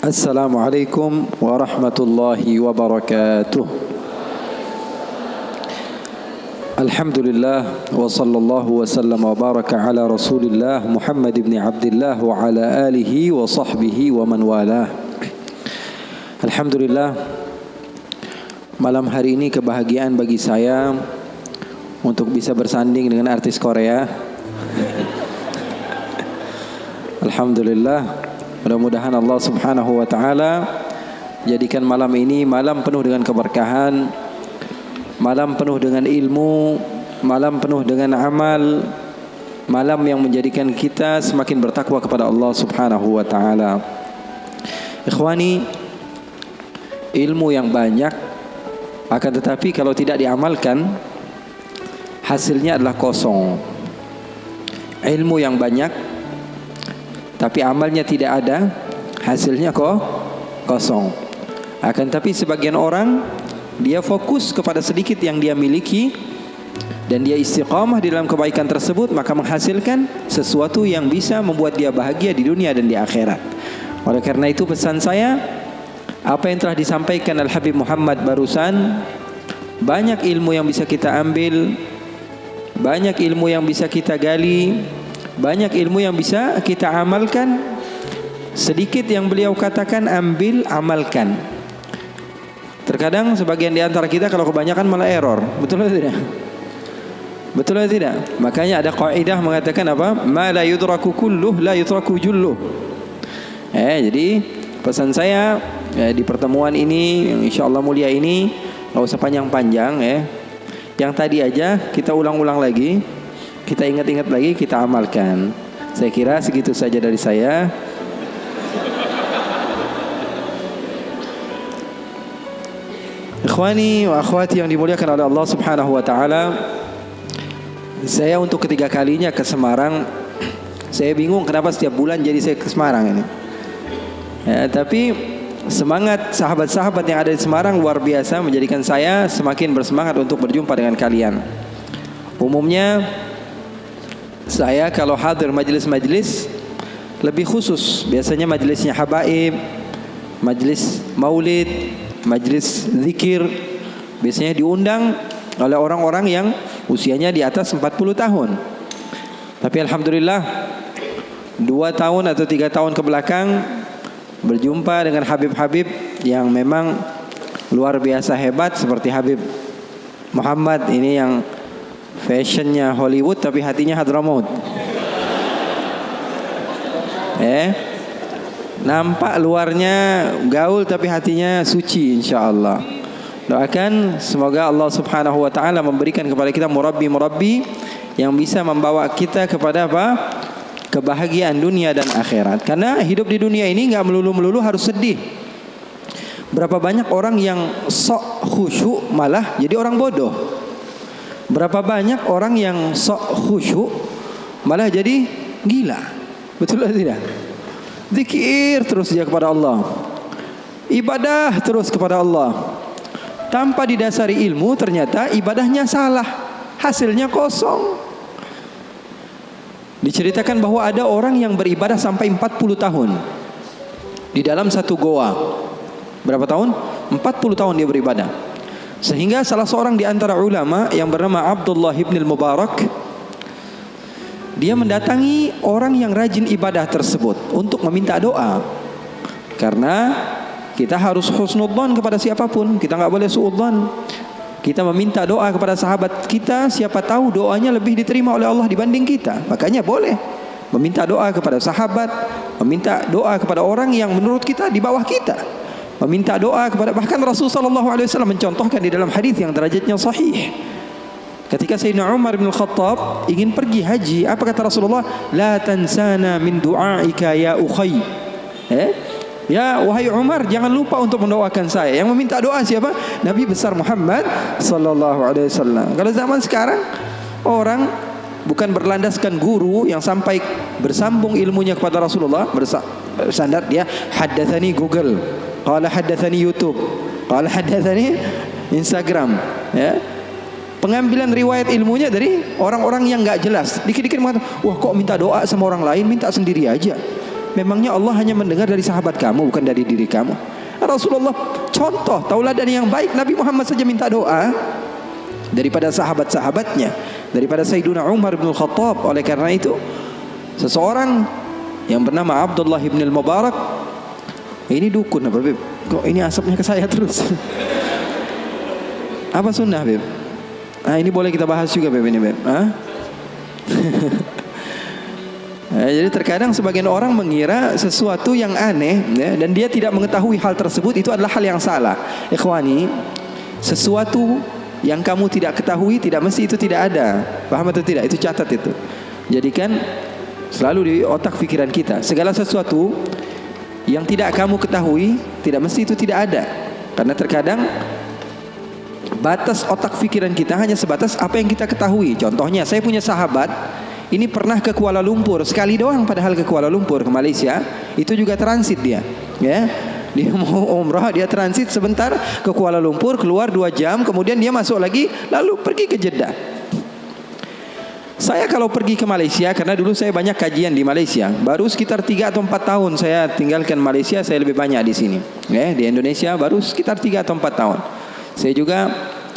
Assalamualaikum warahmatullahi wabarakatuh. Alhamdulillah wa sallallahu wa sallam wa baraka ala Rasulillah Muhammad ibn Abdullah wa ala alihi wa sahbihi wa man walah. Alhamdulillah, malam hari ini kebahagiaan bagi saya untuk bisa bersanding dengan artis Korea. Alhamdulillah. Mudah-mudahan Allah subhanahu wa ta'ala jadikan malam ini malam penuh dengan keberkahan, malam penuh dengan ilmu, malam penuh dengan amal, malam yang menjadikan kita semakin bertakwa kepada Allah subhanahu wa ta'ala. Ikhwani, ilmu yang banyak, akan tetapi kalau tidak diamalkan, hasilnya adalah kosong. Ilmu yang banyak tapi amalnya tidak ada, hasilnya kosong. Akan tapi sebagian orang, dia fokus kepada sedikit yang dia miliki dan dia istiqamah di dalam kebaikan tersebut, maka menghasilkan sesuatu yang bisa membuat dia bahagia di dunia dan di akhirat. Oleh karena itu pesan saya, apa yang telah disampaikan Al-Habib Muhammad barusan, banyak ilmu yang bisa kita ambil, banyak ilmu yang bisa kita gali, banyak ilmu yang bisa kita amalkan. Sedikit yang beliau katakan, ambil, amalkan. Terkadang sebagian di antara kita kalau kebanyakan malah error. Betul atau tidak? Betul atau tidak? Makanya ada kaidah mengatakan apa? Ma la yudraku kulluh la yutraku julluh. Jadi pesan saya di pertemuan ini yang insyaallah mulia ini, enggak usah panjang-panjang Yang tadi aja kita ulang-ulang lagi, kita ingat-ingat lagi, kita amalkan. Saya kira segitu saja dari saya. Ikhwani wa akhwati yang dimuliakan oleh Allah subhanahu wa ta'ala, saya untuk ketiga kalinya ke Semarang. Saya bingung kenapa setiap bulan jadi saya ke Semarang ini. Tapi semangat sahabat-sahabat yang ada di Semarang luar biasa, menjadikan saya semakin bersemangat untuk berjumpa dengan kalian. Umumnya saya kalau hadir majelis-majelis lebih khusus, biasanya majelisnya habaib, majelis maulid, majelis zikir, biasanya diundang oleh orang-orang yang usianya di atas 40 tahun. Tapi alhamdulillah 2 tahun atau 3 tahun ke belakang berjumpa dengan Habib-Habib yang memang luar biasa hebat, seperti Habib Muhammad ini yang fashionnya Hollywood tapi hatinya Hadramaut. Nampak luarnya gaul tapi hatinya suci, insyaallah. Doakan semoga Allah subhanahu wa ta'ala memberikan kepada kita murabbi-murabbi yang bisa membawa kita kepada apa? Kebahagiaan dunia dan akhirat. Karena hidup di dunia ini enggak melulu-melulu harus sedih. Berapa banyak orang yang sok khusyuk malah jadi orang bodoh. Berapa banyak orang yang sok khusyuk malah jadi gila. Betul atau tidak? Zikir terus dia kepada Allah, ibadah terus kepada Allah, tanpa didasari ilmu, ternyata ibadahnya salah, hasilnya kosong. Diceritakan bahwa ada orang yang beribadah sampai 40 tahun di dalam satu goa. Berapa tahun? 40 tahun dia beribadah. Sehingga salah seorang di antara ulama yang bernama Abdullah ibn al-Mubarak, dia mendatangi orang yang rajin ibadah tersebut untuk meminta doa. Karena kita harus husnudzan kepada siapapun, kita enggak boleh suudzan. Kita meminta doa kepada sahabat kita, siapa tahu doanya lebih diterima oleh Allah dibanding kita. Makanya boleh meminta doa kepada sahabat, meminta doa kepada orang yang menurut kita di bawah kita, meminta doa kepada, bahkan Rasulullah SAW mencontohkan di dalam hadis yang derajatnya sahih. Ketika Sayyidina Umar bin Khattab ingin pergi haji, apa kata Rasulullah? La tansana min du'aika ya ukhay. Ya wahai Umar, jangan lupa untuk mendoakan saya. Yang meminta doa siapa? Nabi besar Muhammad sallallahu alaihi wasallam. Kalau zaman sekarang orang bukan berlandaskan guru yang sampai bersambung ilmunya kepada Rasulullah, bersandar dia haddatsani Google, qala haddatsani YouTube, qala haddatsani Instagram, pengambilan riwayat ilmunya dari orang-orang yang enggak jelas. Dikit-dikit mengatakan, wah kok minta doa sama orang lain, minta sendiri aja. memangnya Allah hanya mendengar dari sahabat kamu, bukan dari diri kamu? Rasulullah contoh tauladan yang baik. Nabi Muhammad saja minta doa daripada sahabat-sahabatnya, daripada Sayyiduna Umar bin Khattab. Oleh karena itu, seseorang yang bernama Abdullah bin al-Mubarak, ini dukun apa, Beb? Kok ini asapnya ke saya terus? Apa sunnah, Beb? Nah, ini boleh kita bahas juga, Beb, ini, Beb. Jadi terkadang sebagian orang mengira sesuatu yang aneh, ya, dan dia tidak mengetahui hal tersebut, itu adalah hal yang salah. Ikhwani, sesuatu yang kamu tidak ketahui tidak mesti itu tidak ada. Paham atau tidak? Itu catat itu. Jadikan selalu di otak pikiran kita, segala sesuatu yang tidak kamu ketahui tidak mesti itu tidak ada. Karena terkadang batas otak pikiran kita hanya sebatas apa yang kita ketahui. Contohnya, saya punya sahabat ini pernah ke Kuala Lumpur sekali doang, padahal ke Kuala Lumpur, ke Malaysia, itu juga transit dia, ya. Dia mau umrah, dia transit sebentar ke Kuala Lumpur, keluar 2 jam, kemudian dia masuk lagi, lalu pergi ke Jeddah. Saya kalau pergi ke Malaysia, karena dulu saya banyak kajian di Malaysia, baru sekitar 3 atau 4 tahun saya tinggalkan Malaysia, saya lebih banyak di sini, ya. Di Indonesia baru sekitar 3 atau 4 tahun. Saya juga,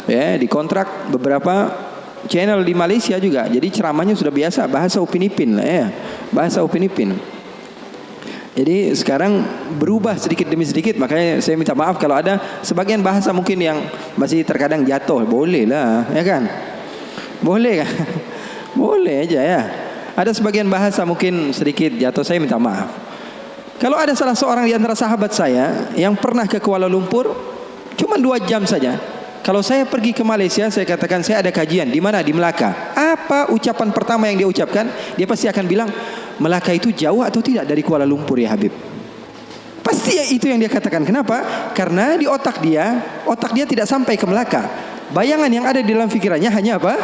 ya, dikontrak beberapa channel di Malaysia juga. Jadi ceramahnya sudah biasa bahasa Upin Ipin lah, ya. Bahasa Upin Ipin. Jadi sekarang berubah sedikit demi sedikit. Makanya saya minta maaf kalau ada sebagian bahasa mungkin yang masih terkadang jatuh. Boleh lah, ya kan? Boleh kan? Boleh aja, ya. Ada sebagian bahasa mungkin sedikit jatuh, saya minta maaf. Kalau ada salah seorang di antara sahabat saya yang pernah ke Kuala Lumpur cuma 2 jam saja. Kalau saya pergi ke Malaysia, saya katakan saya ada kajian. Di mana? Di Melaka. Apa ucapan pertama yang dia ucapkan? Dia pasti akan bilang, Melaka itu jauh atau tidak dari Kuala Lumpur, ya Habib? Pasti itu yang dia katakan. Kenapa? Karena di otak dia tidak sampai ke Melaka. Bayangan yang ada di dalam pikirannya hanya apa?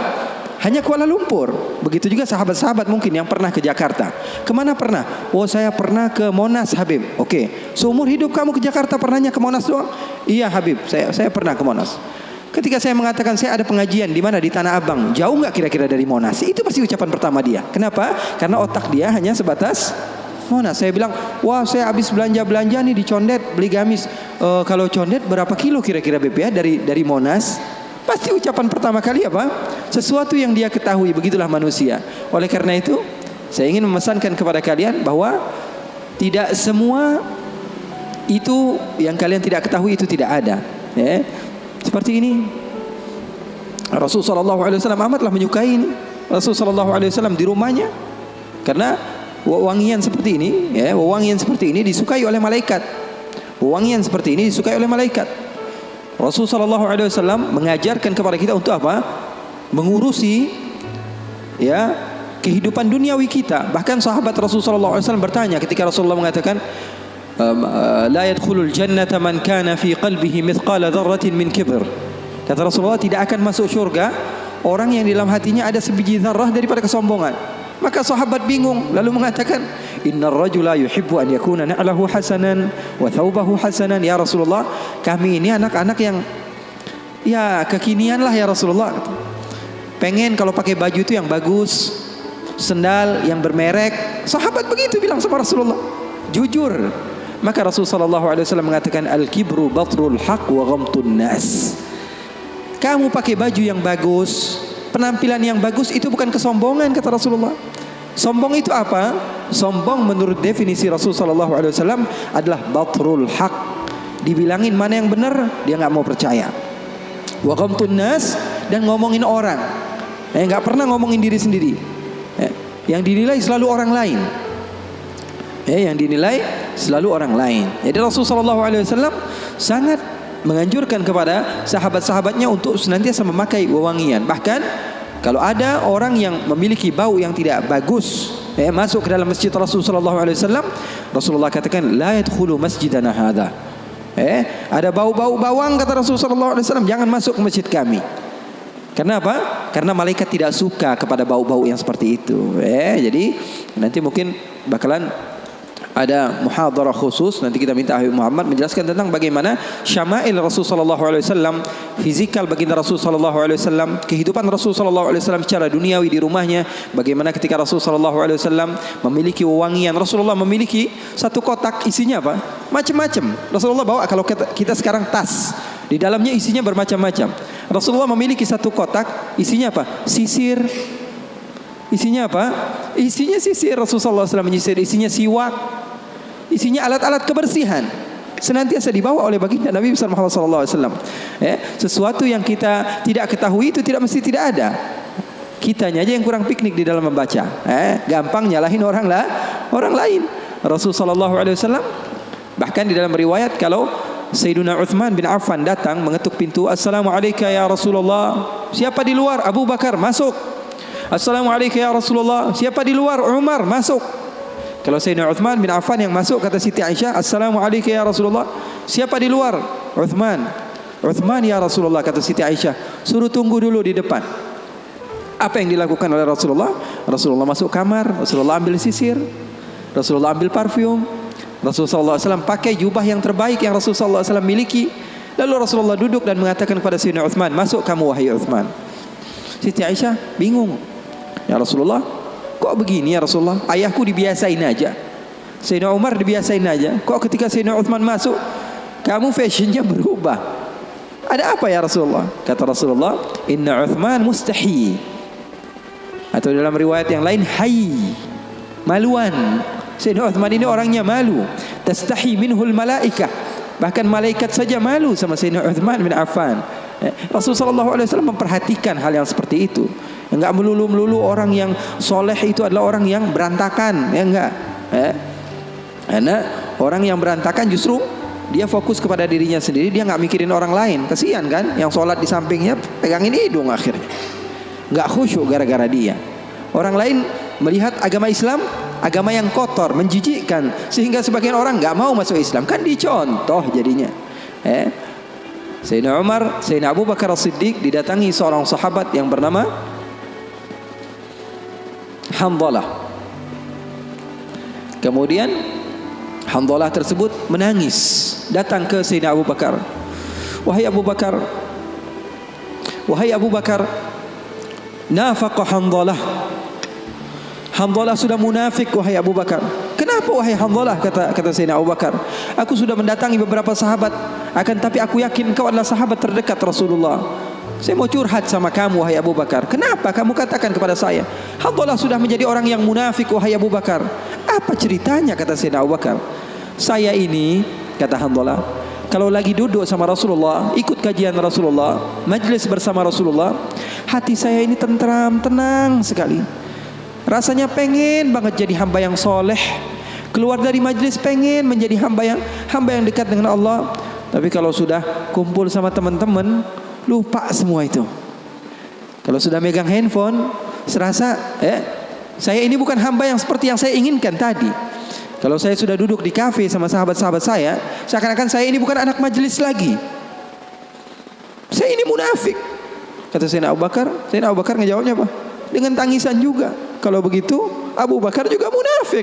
Hanya Kuala Lumpur. Begitu juga sahabat-sahabat mungkin yang pernah ke Jakarta. Kemana pernah? Oh, saya pernah ke Monas, Habib. Oke. Seumur hidup kamu ke Jakarta pernahnya ke Monas doang? Iya, Habib. Saya pernah ke Monas. Ketika saya mengatakan saya ada pengajian di mana, di Tanah Abang, jauh nggak kira-kira dari Monas? Itu pasti ucapan pertama dia. Kenapa? Karena otak dia hanya sebatas Monas. Saya bilang, wah, saya habis belanja nih di Condet, beli gamis. Kalau Condet berapa kilo kira-kira, Beb, ya, dari Monas? Pasti ucapan pertama kali apa? Sesuatu yang dia ketahui. Begitulah manusia. Oleh karena itu, saya ingin memesankan kepada kalian bahwa tidak semua itu yang kalian tidak ketahui itu tidak ada, ya. Seperti ini, Rasulullah SAW amatlah menyukai ini. Rasulullah SAW di rumahnya, karena wewangian seperti ini, ya, wewangian seperti ini disukai oleh malaikat. Wewangian seperti ini disukai oleh malaikat. Rasulullah SAW mengajarkan kepada kita untuk apa? Mengurusi, ya, kehidupan duniawi kita. Bahkan sahabat Rasulullah SAW bertanya ketika Rasulullah mengatakan, la yadkhulul jannata man kana fi qalbihi mithqala dzarratin min kibr. Kata Rasulullah, tidak akan masuk syurga orang yang di dalam hatinya ada sebiji zarrah daripada kesombongan. Maka sahabat bingung lalu mengatakan, innar rajula yuhibbu an yakuna na'lahu hasanan wa thawbahu hasanan. Ya Rasulullah, kami ini anak-anak yang, ya, kekinian lah ya Rasulullah. Pengen kalau pakai baju itu yang bagus, sendal yang bermerek. Sahabat begitu bilang sama Rasulullah, jujur. Maka Rasulullah SAW mengatakan, al-kibru batrul haq wa ghamtun nas. Kamu pakai baju yang bagus, penampilan yang bagus, itu bukan kesombongan, kata Rasulullah. Sombong itu apa? Sombong menurut definisi Rasulullah SAW adalah batrul haq. Dibilangin mana yang benar, dia nggak mau percaya. Wa ghamtun nas, dan ngomongin orang. Nggak pernah ngomongin diri sendiri. Yang dinilai selalu orang lain. Yang dinilai selalu orang lain. Jadi Rasulullah SAW sangat menganjurkan kepada sahabat-sahabatnya untuk senantiasa memakai wewangian. Bahkan kalau ada orang yang memiliki bau yang tidak bagus, masuk ke dalam masjid Rasulullah SAW, Rasulullah katakan, la yadkhulu masjidana hadha. Ada bau-bau bawang, kata Rasulullah SAW, jangan masuk ke masjid kami. Karena apa? Karena malaikat tidak suka kepada bau-bau yang seperti itu. Jadi nanti mungkin bakalan ada muhadarah khusus, nanti kita minta Habib Muhammad menjelaskan tentang bagaimana syama'il Rasul sallallahu alaihi wasallam, fizikal baginda Rasul sallallahu alaihi wasallam, kehidupan Rasul sallallahu alaihi wasallam secara duniawi di rumahnya, bagaimana ketika Rasul sallallahu alaihi wasallam memiliki wewangian. Rasulullah memiliki satu kotak, isinya apa? Macam-macam. Rasulullah bawa, kalau kita sekarang tas, di dalamnya isinya bermacam-macam. Rasulullah memiliki satu kotak, isinya apa? Sisir. Isinya apa? Isinya sisir. Rasulullah SAW menyisir. Isinya siwak. Isinya alat-alat kebersihan. Senantiasa dibawa oleh baginda Nabi Muhammad SAW. Sesuatu yang kita tidak ketahui itu tidak mesti tidak ada. Kitanya aja yang kurang piknik di dalam membaca. Gampang nyalahin orang lain. Rasulullah SAW bahkan di dalam riwayat, kalau Sayyiduna Uthman bin Affan datang mengetuk pintu, Assalamualaikum ya Rasulullah. Siapa di luar? Abu Bakar, masuk. Assalamualaikum ya Rasulullah. Siapa di luar? Umar, masuk. Kalau Sayyidina Uthman bin Affan yang masuk, kata Siti Aisyah, Assalamualaikum ya Rasulullah. Siapa di luar? Uthman. Uthman ya Rasulullah, kata Siti Aisyah. Suruh tunggu dulu di depan. Apa yang dilakukan oleh Rasulullah? Rasulullah masuk kamar, Rasulullah ambil sisir, Rasulullah ambil parfum, Rasulullah SAW pakai jubah yang terbaik yang Rasulullah SAW miliki. Lalu Rasulullah duduk dan mengatakan kepada Sayyidina Uthman, masuk kamu wahai Uthman. Siti Aisyah bingung. Ya Rasulullah, kok begini ya Rasulullah? Ayahku dibiasain aja, Sayyidina Umar dibiasain aja. Kok ketika Sayyidina Uthman masuk, kamu fashionnya berubah? Ada apa ya Rasulullah? Kata Rasulullah, Inna Uthman mustahi. Atau dalam riwayat yang lain, hayy, maluan. Sayyidina Uthman ini orangnya malu. Tastahi minhul malaikah. Bahkan malaikat saja malu sama Sayyidina Uthman bin Affan. Rasulullah SAW memperhatikan hal yang seperti itu. Enggak melulu orang yang soleh itu adalah orang yang berantakan, ya enggak. Karena orang yang berantakan justru dia fokus kepada dirinya sendiri, dia enggak mikirin orang lain. Kasihan kan, yang sholat di sampingnya pegangin hidung akhirnya. Enggak khusyuk gara-gara dia. Orang lain melihat agama Islam, agama yang kotor, menjijikkan, sehingga sebagian orang enggak mau masuk Islam. Kan dicontoh jadinya. Sayyidina Umar, Sayyidina Abu Bakar As-Siddiq didatangi seorang sahabat yang bernama Hanzalah. Kemudian Hanzalah tersebut menangis, datang ke Sayyidina Abu Bakar. Wahai Abu Bakar, wahai Abu Bakar, nafaqa Hanzalah. Hanzalah sudah munafik wahai Abu Bakar. Kenapa wahai Hanzalah? Kata Sayyidina Abu Bakar, aku sudah mendatangi beberapa sahabat, akan tapi aku yakin kau adalah sahabat terdekat Rasulullah. Saya mau curhat sama kamu wahai Abu Bakar. Kenapa kamu katakan kepada saya Hanzalah sudah menjadi orang yang munafik wahai Abu Bakar? Apa ceritanya? Kata Sayyidina Abu Bakar, saya ini, kata Hanzalah, kalau lagi duduk sama Rasulullah, ikut kajian Rasulullah, majlis bersama Rasulullah, hati saya ini tentram, tenang sekali. Rasanya pengen banget jadi hamba yang soleh. Keluar dari majlis pengen menjadi hamba yang dekat dengan Allah. Tapi kalau sudah kumpul sama teman-teman, lupa semua itu. Kalau sudah megang handphone, serasa saya ini bukan hamba yang seperti yang saya inginkan tadi. Kalau saya sudah duduk di kafe sama sahabat-sahabat saya, seakan-akan saya ini bukan anak majelis lagi. Saya ini munafik. Kata Sayyidina Abu Bakar. Sayyidina Abu Bakar ngejawabnya apa? Dengan tangisan juga. Kalau begitu Abu Bakar juga munafik.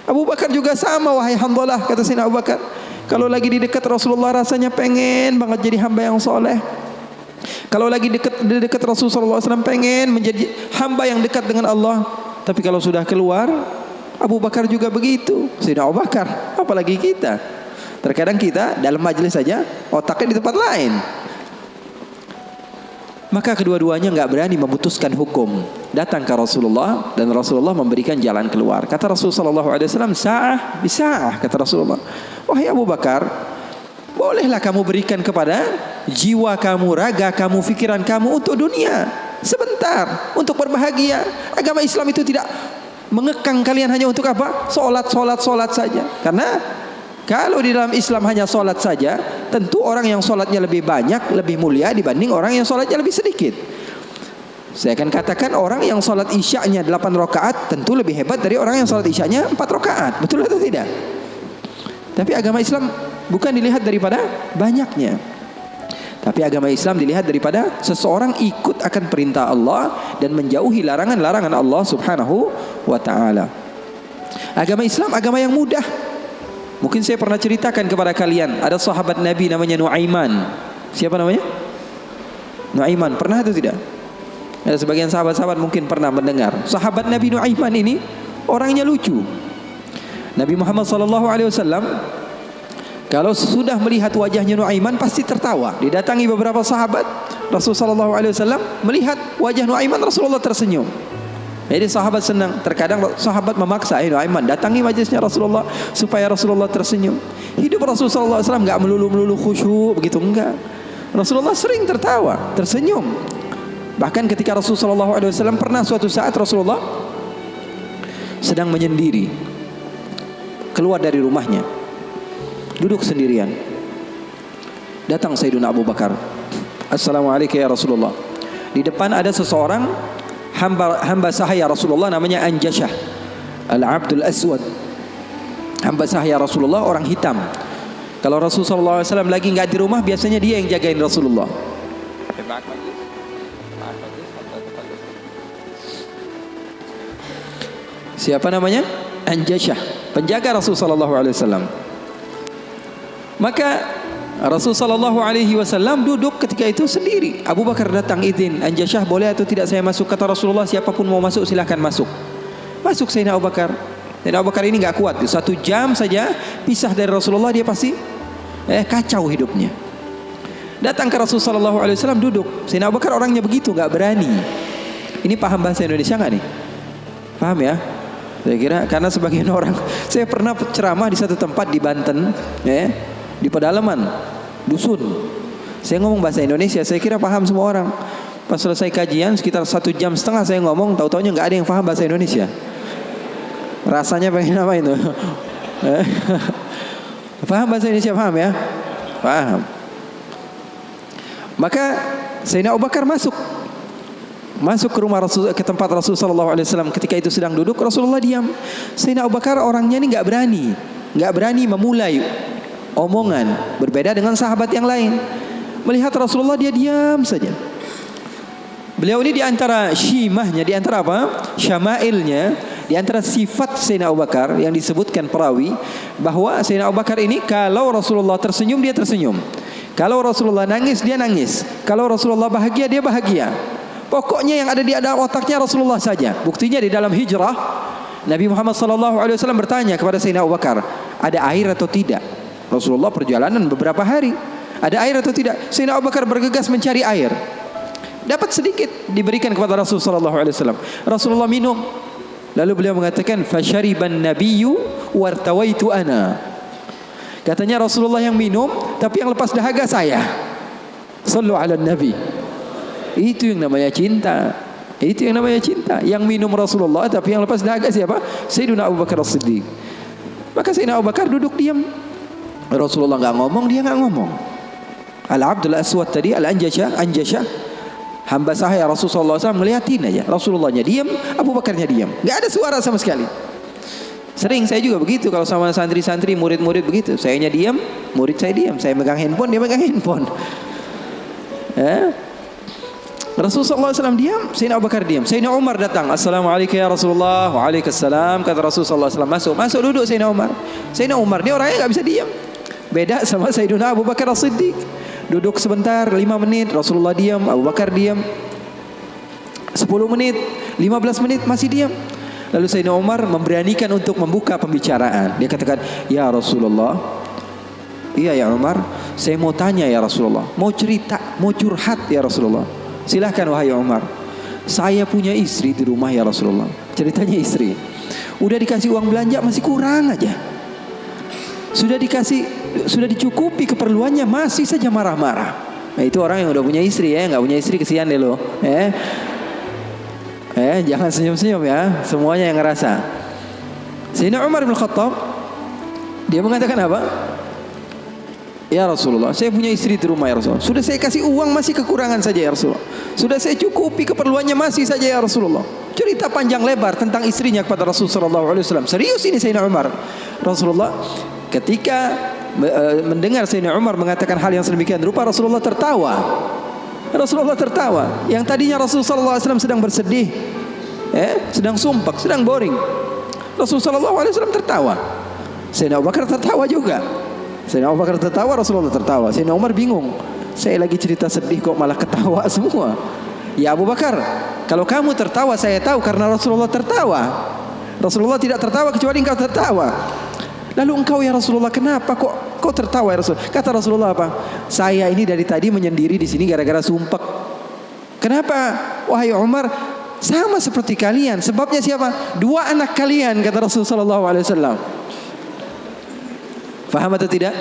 Abu Bakar juga sama wahai Hanzalah, kata Sayyidina Abu Bakar. Kalau lagi di dekat Rasulullah rasanya pengen banget jadi hamba yang soleh. Kalau lagi di dekat Rasulullah SAW pengen menjadi hamba yang dekat dengan Allah. Tapi kalau sudah keluar, Abu Bakar juga begitu. Sayyidina Abu Bakar, apalagi kita. Terkadang kita dalam majelis saja otaknya di tempat lain. Maka kedua-duanya enggak berani memutuskan hukum. Datang ke Rasulullah dan Rasulullah memberikan jalan keluar. Kata Rasulullah SAW, sa'ah bisa'ah, kata Rasulullah. Wahai Abu Bakar, bolehlah kamu berikan kepada jiwa kamu, raga kamu, pikiran kamu untuk dunia sebentar, untuk berbahagia. Agama Islam itu tidak mengekang kalian hanya untuk apa? Solat saja. Karena kalau di dalam Islam hanya solat saja, tentu orang yang solatnya lebih banyak, lebih mulia dibanding orang yang solatnya lebih sedikit. Saya akan katakan orang yang solat isya'nya 8 rakaat tentu lebih hebat dari orang yang solat isya'nya 4 rakaat. Betul atau tidak? Tapi agama Islam bukan dilihat daripada banyaknya. Tapi agama Islam dilihat daripada seseorang ikut akan perintah Allah dan menjauhi larangan-larangan Allah Subhanahu wa ta'ala. Agama Islam agama yang mudah. Mungkin saya pernah ceritakan kepada kalian, ada sahabat Nabi namanya Nuaiman. Siapa namanya? Nuaiman. Pernah atau tidak? Ada sebagian sahabat-sahabat mungkin pernah mendengar. Sahabat Nabi Nuaiman ini orangnya lucu. Nabi Muhammad SAW kalau sudah melihat wajahnya Nuaiman pasti tertawa. Didatangi beberapa sahabat, Rasulullah SAW melihat wajah Nuaiman, Rasulullah tersenyum. Jadi sahabat senang. Terkadang sahabat memaksa, Nuaiman datangi majlisnya Rasulullah supaya Rasulullah tersenyum. Hidup Rasulullah SAW enggak melulu khusyuk begitu, enggak. Rasulullah sering tertawa, tersenyum. Bahkan ketika Rasulullah SAW pernah suatu saat Rasulullah sedang menyendiri, keluar dari rumahnya, duduk sendirian. Datang Sayyidina Abu Bakar. Assalamualaikum ya Rasulullah. Di depan ada seseorang hamba sahaya Rasulullah namanya Anjashah Al-Abdul Aswad. Hamba sahaya Rasulullah, orang hitam. Kalau Rasulullah SAW lagi nggak di rumah, biasanya dia yang jagain Rasulullah. Siapa namanya? Anjashah, penjaga Rasulullah SAW. Maka Rasulullah SAW duduk ketika itu sendiri. Abu Bakar datang, izin, Anjashah boleh atau tidak saya masuk? Kata Rasulullah, siapapun mau masuk silahkan masuk. Masuk Sayyidina Abu Bakar. Sayyidina Abu Bakar ini nggak kuat. 1 jam saja pisah dari Rasulullah, dia pasti kacau hidupnya. Datang ke Rasulullah SAW duduk. Sayyidina Abu Bakar orangnya begitu, nggak berani. Ini paham bahasa Indonesia nggak nih? Paham ya? Saya kira karena sebagian orang, saya pernah ceramah di satu tempat di Banten, di pedalaman dusun. Saya ngomong bahasa Indonesia, saya kira paham semua orang. Pas selesai kajian sekitar 1,5 jam saya ngomong, tahu-taunya nggak ada yang paham bahasa Indonesia. Rasanya pengen apa itu? Paham bahasa Indonesia, paham ya? Paham. Maka Sayyidina Abu Bakar masuk ke rumah Rasul, ke tempat Rasulullah SAW. Ketika itu sedang duduk, Rasulullah diam. Sayyidina Abu Bakar orangnya ini nggak berani memulai omongan, berbeda dengan sahabat yang lain. Melihat Rasulullah dia diam saja. Beliau ini di antara syimahnya, di antara apa? Syama'ilnya, di antara sifat Sayyidina Abu Bakar yang disebutkan perawi bahwa Sayyidina Abu Bakar ini kalau Rasulullah tersenyum dia tersenyum. Kalau Rasulullah nangis dia nangis. Kalau Rasulullah bahagia dia bahagia. Pokoknya yang ada di dalam otaknya Rasulullah saja. Buktinya di dalam hijrah Nabi Muhammad SAW bertanya kepada Sayyidina Abu Bakar, ada air atau tidak? Rasulullah perjalanan beberapa hari, ada air atau tidak? Sayyidina Abu Bakar bergegas mencari air. Dapat sedikit, diberikan kepada Rasulullah SAW. Rasulullah minum. Lalu beliau mengatakan, fasyariban nabiyyu wartawaitu ana. Katanya Rasulullah yang minum, tapi yang lepas dahaga saya. Sallu ala nabi. Itu yang namanya cinta. Itu yang namanya cinta. Yang minum Rasulullah, tapi yang lepas dahaga siapa? Sayyidina Abu Bakar As-Siddiq. Maka Sayyidina Abu Bakar duduk diam. Rasulullah nggak ngomong, dia nggak ngomong. Al-Abdul Aswad tadi, Anjashah, hamba sahaya Rasulullah SAW, ngeliatin aja. Rasulullahnya diam, Abu Bakarnya diam. Nggak ada suara sama sekali. Sering saya juga begitu kalau sama santri-santri, murid-murid begitu. Sayanya diam, murid saya diam. Saya megang handphone, dia megang handphone. Rasulullah SAW diam, Sayyidina Abu Bakar diam. Sayyidina Umar datang, Assalamualaikum ya Rasulullah. Waalaikumsalam. Kata Rasulullah SAW, masuk duduk Sayyidina Umar. Sayyidina Umar ini orangnya nggak bisa diam. Beda sama Sayyidina Abu Bakar As-Siddiq. Duduk sebentar, 5 menit, Rasulullah diam, Abu Bakar diam. 10 menit, 15 menit masih diam. Lalu Sayyidina Umar memberanikan untuk membuka pembicaraan. Dia katakan, ya Rasulullah, iya ya Umar, saya mau tanya ya Rasulullah, mau cerita, mau curhat ya Rasulullah. Silahkan wahai Umar. Saya punya istri di rumah ya Rasulullah. Ceritanya istri, udah dikasih uang belanja masih kurang aja. Sudah dicukupi keperluannya masih saja marah-marah. Nah, itu orang yang udah punya istri ya, nggak punya istri kesian deh lo. Jangan senyum-senyum ya, semuanya yang ngerasa. Sayyidina Umar bin Khattab dia mengatakan apa? Ya Rasulullah, saya punya istri di rumah ya Rasulullah. Sudah saya kasih uang masih kekurangan saja ya Rasulullah. Sudah saya cukupi keperluannya masih saja ya Rasulullah. Cerita panjang lebar tentang istrinya kepada Rasulullah SAW. Serius ini Sayyidina Umar. Rasulullah ketika mendengar Sayyidina Umar mengatakan hal yang sedemikian rupa, Rasulullah tertawa. Rasulullah tertawa. Yang tadinya Rasulullah SAW sedang bersedih, sedang sumpah, sedang boring. Rasulullah SAW tertawa. Sayyidina Abu Bakar tertawa juga. Sayyidina Abu Bakar tertawa, Rasulullah tertawa. Sayyidina Umar bingung. Saya lagi cerita sedih kok malah ketawa semua. Ya Abu Bakar, kalau kamu tertawa saya tahu karena Rasulullah tertawa. Rasulullah tidak tertawa kecuali engkau tertawa. Lalu engkau ya Rasulullah, kenapa kok tertawa ya Rasul? Kata Rasulullah apa? Saya ini dari tadi menyendiri di sini gara-gara sumpek. Kenapa? Wahai Umar, sama seperti kalian. Sebabnya siapa? 2 anak kalian, kata Rasulullah SAW. Faham atau tidak?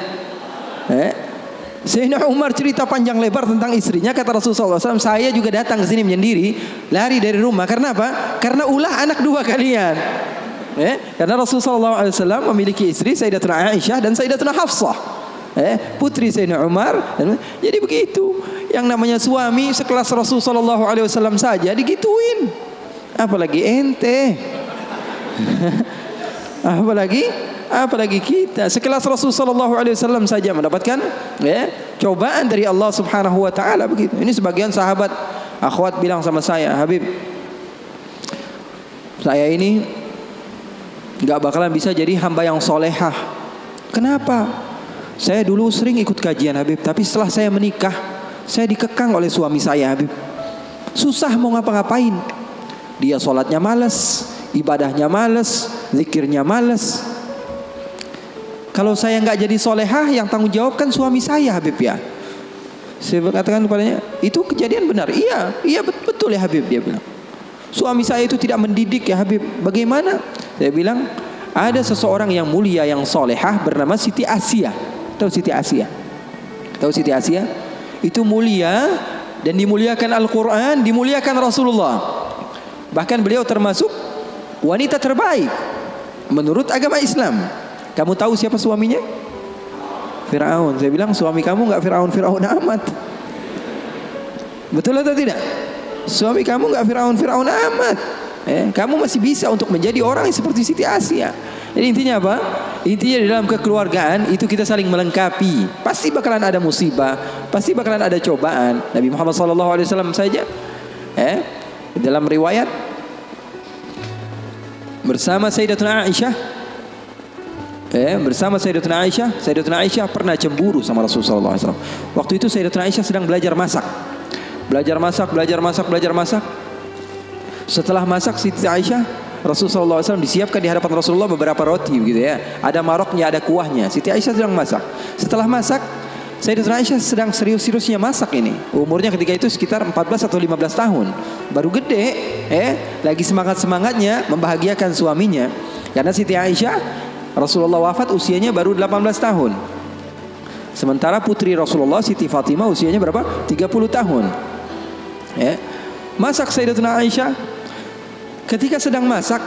Sayyidina Umar cerita panjang lebar tentang istrinya. Kata Rasulullah SAW, saya juga datang ke sini menyendiri, lari dari rumah. Karena apa? Karena ulah anak 2 kalian. Karena Rasulullah SAW memiliki istri Sayyidatuna Aisyah dan Sayyidatuna Hafsah, putri Sayyidina Umar. Jadi begitu. Yang namanya suami sekelas Rasulullah SAW saja digituin, apalagi ente. apalagi kita sekelas Rasulullah SAW saja mendapatkan cobaan dari Allah Subhanahu wa taala begitu. Ini sebagian sahabat akhwat bilang sama saya, Habib, saya ini gak bakalan bisa jadi hamba yang solehah. Kenapa? Saya dulu sering ikut kajian Habib, tapi setelah saya menikah, saya dikekang oleh suami saya Habib. Susah mau ngapa-ngapain. Dia sholatnya malas, ibadahnya malas, zikirnya malas. Kalau saya gak jadi solehah, yang tanggung jawab kan suami saya Habib ya. Saya katakan kepadanya, itu kejadian benar. Iya betul ya Habib, dia bilang. Suami saya itu tidak mendidik ya Habib. Bagaimana? Saya bilang, ada seseorang yang mulia yang solehah bernama Siti Asia. Tahu Siti Asia? Tahu Siti Asia? Itu mulia dan dimuliakan Al-Quran, dimuliakan Rasulullah. Bahkan beliau termasuk wanita terbaik menurut agama Islam. Kamu tahu siapa suaminya? Fir'aun. Saya bilang, suami kamu gak Fir'aun amat. Betul atau tidak? Suami kamu gak Fir'aun amat. Kamu masih bisa untuk menjadi orang seperti Siti Asia. Jadi intinya apa? Intinya di dalam kekeluargaan itu kita saling melengkapi. Pasti bakalan ada musibah, pasti bakalan ada cobaan. Nabi Muhammad SAW saja dalam riwayat bersama Sayyidatuna Aisyah, Sayyidatuna Aisyah pernah cemburu sama Rasulullah SAW. Waktu itu Sayyidatuna Aisyah sedang belajar masak. Setelah masak Siti Aisyah, Rasulullah SAW disiapkan di hadapan Rasulullah beberapa roti begitu ya. Ada maroknya, ada kuahnya. Siti Aisyah sedang masak. Setelah masak, Sayyidatuna Aisyah sedang serius-seriusnya masak ini. Umurnya ketika itu sekitar 14 atau 15 tahun. Baru gede, lagi semangat-semangatnya membahagiakan suaminya. Karena Siti Aisyah, Rasulullah wafat usianya baru 18 tahun. Sementara putri Rasulullah Siti Fatimah usianya berapa? 30 tahun. Masak Sayyidatuna Aisyah. Ketika sedang masak,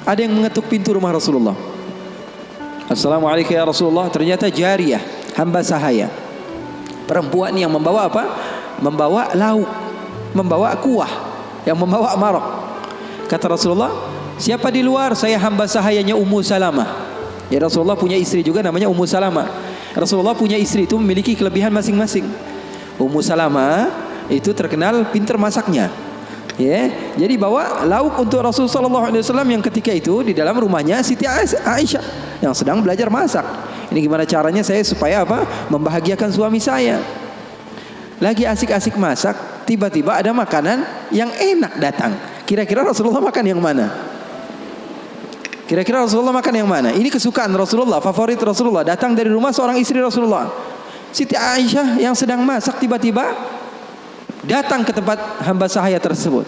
ada yang mengetuk pintu rumah Rasulullah. Assalamualaikum ya Rasulullah. Ternyata jariyah, hamba sahaya, perempuan yang membawa apa? Membawa lauk, membawa kuah, yang membawa marok. Kata Rasulullah, siapa di luar? Saya hamba sahayanya Ummu Salamah. Ya, Rasulullah punya istri juga namanya Ummu Salamah. Rasulullah punya istri itu memiliki kelebihan masing-masing. Ummu Salamah itu terkenal pintar masaknya. Jadi bawa lauk untuk Rasulullah SAW yang ketika itu di dalam rumahnya Siti Aisyah yang sedang belajar masak. Ini gimana caranya saya supaya apa? Membahagiakan suami saya. Lagi asik-asik masak, tiba-tiba ada makanan yang enak datang. Kira-kira Rasulullah makan yang mana? Kira-kira Rasulullah makan yang mana? Ini kesukaan Rasulullah, favorit Rasulullah. Datang dari rumah seorang istri Rasulullah. Siti Aisyah yang sedang masak tiba-tiba datang ke tempat hamba sahaya tersebut,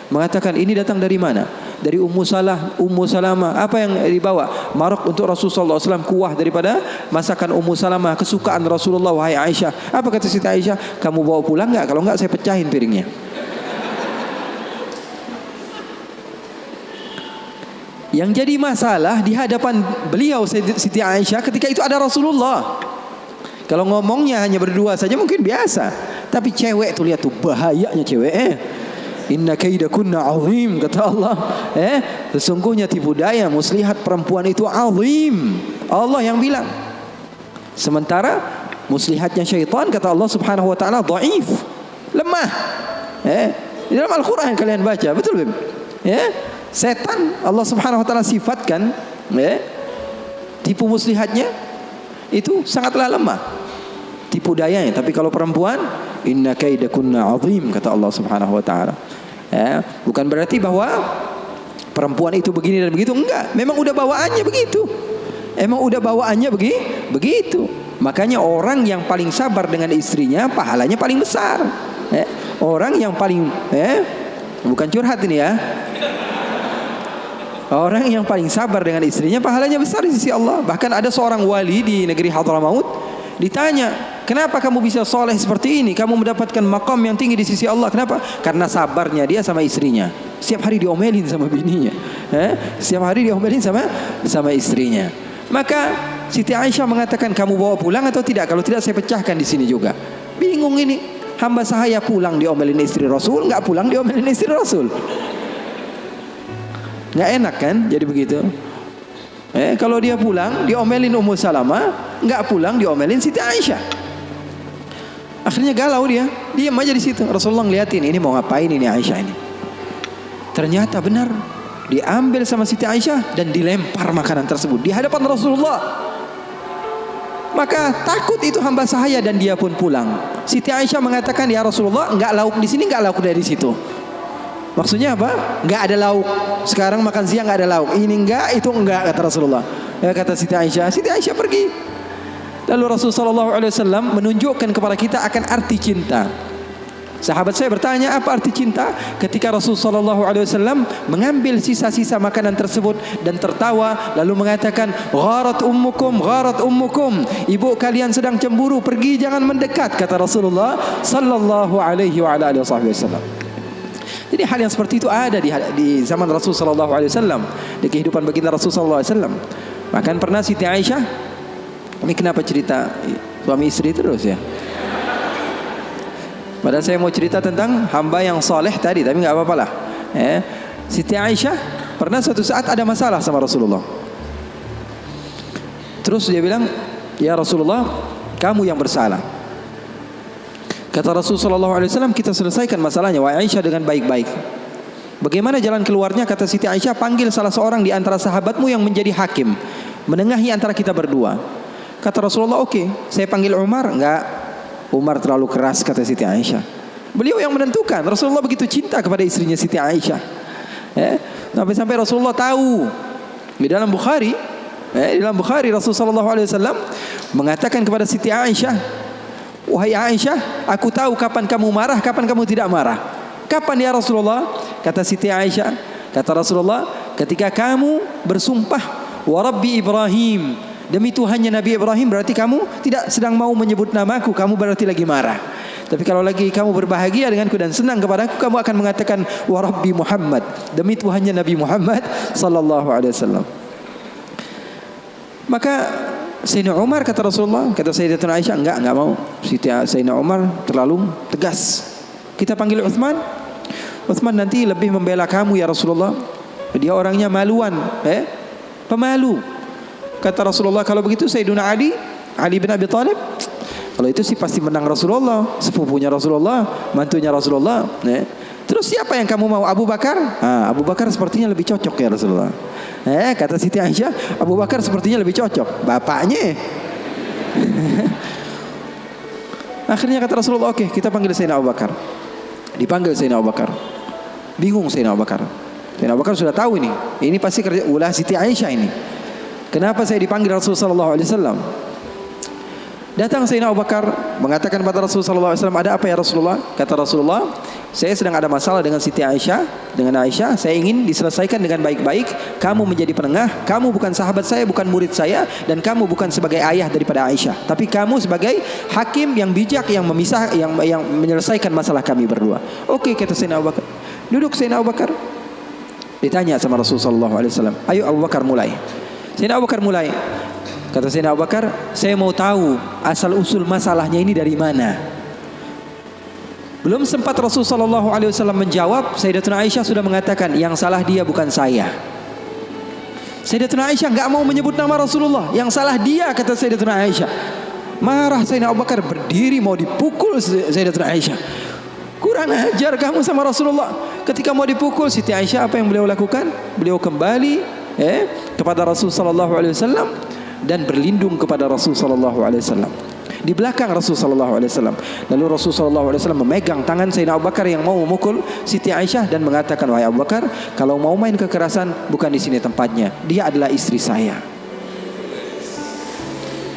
mengatakan, ini datang dari mana? Dari Ummu Salamah. Apa yang dibawa? Marok untuk Rasulullah SAW, kuah daripada masakan Ummu Salamah, kesukaan Rasulullah. Wahai Aisyah, apa kata Siti Aisyah? Kamu bawa pulang nggak? Kalau nggak saya pecahin piringnya. Yang jadi masalah di hadapan beliau Siti Aisyah ketika itu ada Rasulullah. Kalau ngomongnya hanya berdua saja mungkin biasa, tapi cewek tuh lihat tuh bahayanya cewek. Inna kaidakunna azim, kata Allah. Sesungguhnya tipu daya muslihat perempuan itu azim. Allah yang bilang. Sementara muslihatnya syaitan kata Allah Subhanahu wa taala dhaif, lemah. Di dalam Al-Qur'an kalian baca, betul belum? Setan Allah Subhanahu wa taala sifatkan tipu muslihatnya itu sangatlah lemah, tipu dayanya. Tapi kalau perempuan, inna kaidakunna azim, kata Allah Subhanahu wa taala. Bukan berarti bahwa perempuan itu begini dan begitu, enggak. Memang udah bawaannya begitu. Begitu. Makanya orang yang paling sabar dengan istrinya pahalanya paling besar. Orang yang paling bukan curhat ini ya. Orang yang paling sabar dengan istrinya pahalanya besar di sisi Allah. Bahkan ada seorang wali di negeri Hadramaut ditanya, kenapa kamu bisa soleh seperti ini? Kamu mendapatkan maqam yang tinggi di sisi Allah. Kenapa? Karena sabarnya dia sama istrinya. Setiap hari diomelin sama bininya, setiap hari diomelin sama istrinya. Maka Siti Aisyah mengatakan, kamu bawa pulang atau tidak? Kalau tidak saya pecahkan di sini juga. Bingung ini, hamba sahaya pulang diomelin istri Rasul, nggak pulang diomelin istri Rasul. Nggak enak kan jadi begitu. Kalau dia pulang diomelin Ummu Salamah, nggak pulang diomelin Siti Aisyah. Akhirnya galau dia, diam aja di situ. Rasulullah ngeliatin, ini mau ngapain ini Aisyah ini. Ternyata benar, diambil sama Siti Aisyah dan dilempar makanan tersebut di hadapan Rasulullah. Maka takut itu hamba sahaya dan dia pun pulang. Siti Aisyah mengatakan, ya Rasulullah, nggak lauk di sini, nggak lauk dari situ. Maksudnya apa? Nggak ada lauk. Sekarang makan siang nggak ada lauk. Ini enggak, itu enggak, kata Rasulullah. Kata Siti Aisyah. Siti Aisyah pergi. Lalu Rasulullah SAW menunjukkan kepada kita akan arti cinta. Sahabat saya bertanya, apa arti cinta? Ketika Rasulullah SAW mengambil sisa-sisa makanan tersebut dan tertawa, lalu mengatakan, gharat ummukum, ibu kalian sedang cemburu, pergi jangan mendekat, kata Rasulullah Sallallahu Alaihi Wasallam. Jadi hal yang seperti itu ada di zaman Rasul sallallahu alaihi wasallam, di kehidupan baginda Rasul sallallahu alaihi wasallam. Bahkan pernah Siti Aisyah, ini kenapa cerita suami istri terus ya? Padahal saya mau cerita tentang hamba yang soleh tadi, tapi nggak apa-apa lah. Siti Aisyah pernah suatu saat ada masalah sama Rasulullah. Terus dia bilang, ya Rasulullah, kamu yang bersalah. Kata Rasulullah SAW, kita selesaikan masalahnya, wahai Aisyah, dengan baik-baik. Bagaimana jalan keluarnya? Kata Siti Aisyah, panggil salah seorang di antara sahabatmu yang menjadi hakim, menengahi antara kita berdua. Kata Rasulullah, oke. Saya panggil Umar. Enggak, Umar terlalu keras, kata Siti Aisyah. Beliau yang menentukan. Rasulullah begitu cinta kepada istrinya Siti Aisyah, sampai-sampai Rasulullah tahu. Di dalam Bukhari, Rasulullah SAW mengatakan kepada Siti Aisyah, wahai Aisyah, aku tahu kapan kamu marah, kapan kamu tidak marah. Kapan ya Rasulullah? Kata Siti Aisyah, kata Rasulullah, ketika kamu bersumpah, wa Rabbi Ibrahim, demi Tuhannya Nabi Ibrahim, berarti kamu tidak sedang mau menyebut namaku, kamu berarti lagi marah. Tapi kalau lagi kamu berbahagia denganku dan senang kepadaku, kamu akan mengatakan, wa Rabbi Muhammad, demi Tuhannya Nabi Muhammad sallallahu alaihi wasallam. Maka Sayyidina Umar, kata Rasulullah, kata Sayyidatuna Aisyah, enggak mau. Sayyidina Umar terlalu tegas. Kita panggil Uthman. Uthman nanti lebih membela kamu ya Rasulullah. Dia orangnya maluan, pemalu. Kata Rasulullah, kalau begitu Sayyidina Ali bin Abi Thalib, kalau itu sih pasti menang Rasulullah, sepupunya Rasulullah, mantunya Rasulullah. Terus siapa yang kamu mau? Abu Bakar? Abu Bakar sepertinya lebih cocok ya Rasulullah. Kata Siti Aisyah, Abu Bakar sepertinya lebih cocok, bapaknya. Akhirnya kata Rasulullah, oke, kita panggil Sayyidina Abu Bakar. Dipanggil Sayyidina Abu Bakar. Bingung Sayyidina Abu Bakar. Sayyidina Abu Bakar sudah tahu ini pasti kerja ulah Siti Aisyah ini. Kenapa saya dipanggil Rasulullah sallallahu alaihi wasallam? Datang Sayyidina Abu Bakar mengatakan kepada Rasulullah sallallahu alaihi wasallam, ada apa ya Rasulullah? Kata Rasulullah, saya sedang ada masalah dengan Siti Aisyah, dengan Aisyah. Saya ingin diselesaikan dengan baik-baik. Kamu menjadi penengah. Kamu bukan sahabat saya, bukan murid saya, dan kamu bukan sebagai ayah daripada Aisyah, tapi kamu sebagai hakim yang bijak, yang memisah, yang menyelesaikan masalah kami berdua. Oke, kata Sayyidina Abu Bakar. Duduk Sayyidina Abu Bakar. Ditanya sama Rasulullah sallallahu alaihi wasallam, ayo Abu Bakar mulai. Sayyidina Abu Bakar mulai. Kata Sayyidina Abu Bakar, saya mau tahu asal usul masalahnya ini dari mana. Belum sempat Rasulullah SAW menjawab, Sayyidatuna Aisyah sudah mengatakan, yang salah dia bukan saya. Sayyidatuna Aisyah enggak mau menyebut nama Rasulullah, yang salah dia, kata Sayyidatuna Aisyah. Marah Sayyidina Abu Bakar, berdiri mau dipukul Sayyidatuna Aisyah. Kurang ajar kamu sama Rasulullah. ketika mau dipukul Siti Aisyah, apa yang beliau lakukan? Beliau kembali kepada Rasul sallallahu alaihi wasallam dan berlindung kepada Rasul sallallahu alaihi wasallam. Di belakang Rasul sallallahu alaihi wasallam. Lalu Rasul sallallahu alaihi wasallam memegang tangan Sayyidina Abu Bakar yang mau memukul Siti Aisyah dan mengatakan, "Wahai Abu Bakar, kalau mau main kekerasan bukan di sini tempatnya. Dia adalah istri saya."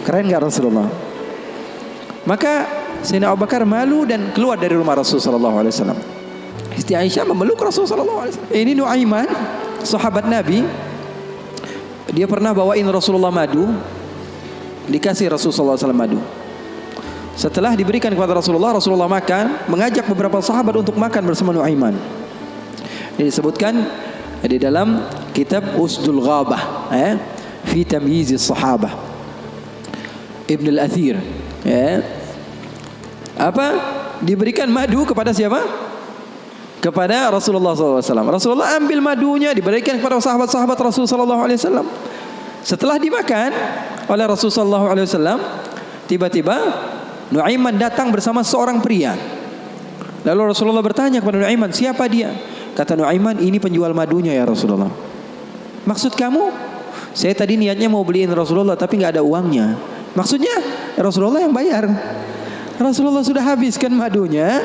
Keren enggak Rasulullah? Maka Sayyidina Abu Bakar malu dan keluar dari rumah Rasul sallallahu alaihi wasallam. Siti Aisyah memeluk Rasul sallallahu alaihi wasallam. Ini Nuaiman, sahabat Nabi. Dia pernah bawain Rasulullah madu. Dikasih Rasul sallallahu alaihi wasallam madu. Setelah diberikan kepada Rasulullah, Rasulullah makan, mengajak beberapa sahabat untuk makan bersama Nuaiman. Ini disebutkan di dalam kitab Usdul Ghabah, fi tamyiz sahabah, Ibn al-Athir. Apa? Diberikan madu kepada siapa? Kepada Rasulullah SAW. Rasulullah ambil madunya, diberikan kepada sahabat-sahabat Rasulullah SAW. Setelah dimakan oleh Rasulullah SAW, tiba-tiba Nuaiman datang bersama seorang pria. Lalu Rasulullah bertanya kepada Nuaiman, siapa dia? Kata Nuaiman, ini penjual madunya ya Rasulullah. Maksud kamu? Saya tadi niatnya mau beliin Rasulullah tapi nggak ada uangnya. Maksudnya Rasulullah yang bayar. Rasulullah sudah habiskan madunya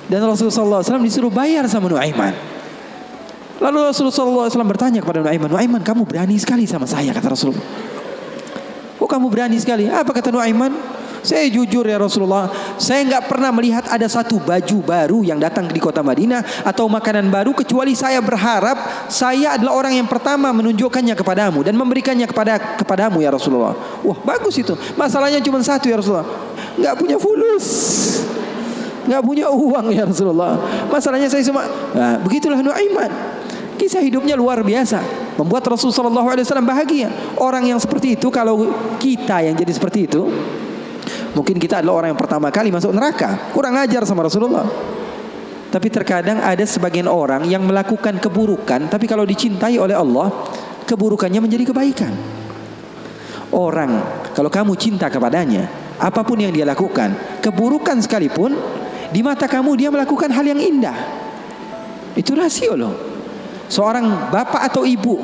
dan Rasulullah SAW disuruh bayar sama Nuaiman. Lalu Rasulullah SAW bertanya kepada Nuaiman, Nuaiman kamu berani sekali sama saya, kata Rasulullah. Oh kamu berani sekali? Apa kata Nuaiman? Saya jujur ya Rasulullah, saya nggak pernah melihat ada satu baju baru yang datang di kota Madinah atau makanan baru kecuali saya berharap saya adalah orang yang pertama menunjukkannya kepadamu dan memberikannya kepadamu ya Rasulullah. Wah bagus itu. Masalahnya cuma satu ya Rasulullah, nggak punya fulus, nggak punya uang ya Rasulullah. Masalahnya saya cuma, nah, begitulah Nuaiman. Kisah hidupnya luar biasa, membuat Rasulullah SAW bahagia. Orang yang seperti itu, kalau kita yang jadi seperti itu, mungkin kita adalah orang yang pertama kali masuk neraka. Kurang ajar sama Rasulullah. Tapi terkadang ada sebagian orang yang melakukan keburukan, tapi kalau dicintai oleh Allah, keburukannya menjadi kebaikan. Orang, kalau kamu cinta kepadanya, apapun yang dia lakukan, keburukan sekalipun, di mata kamu dia melakukan hal yang indah. Itu rasio loh. Seorang bapak atau ibu,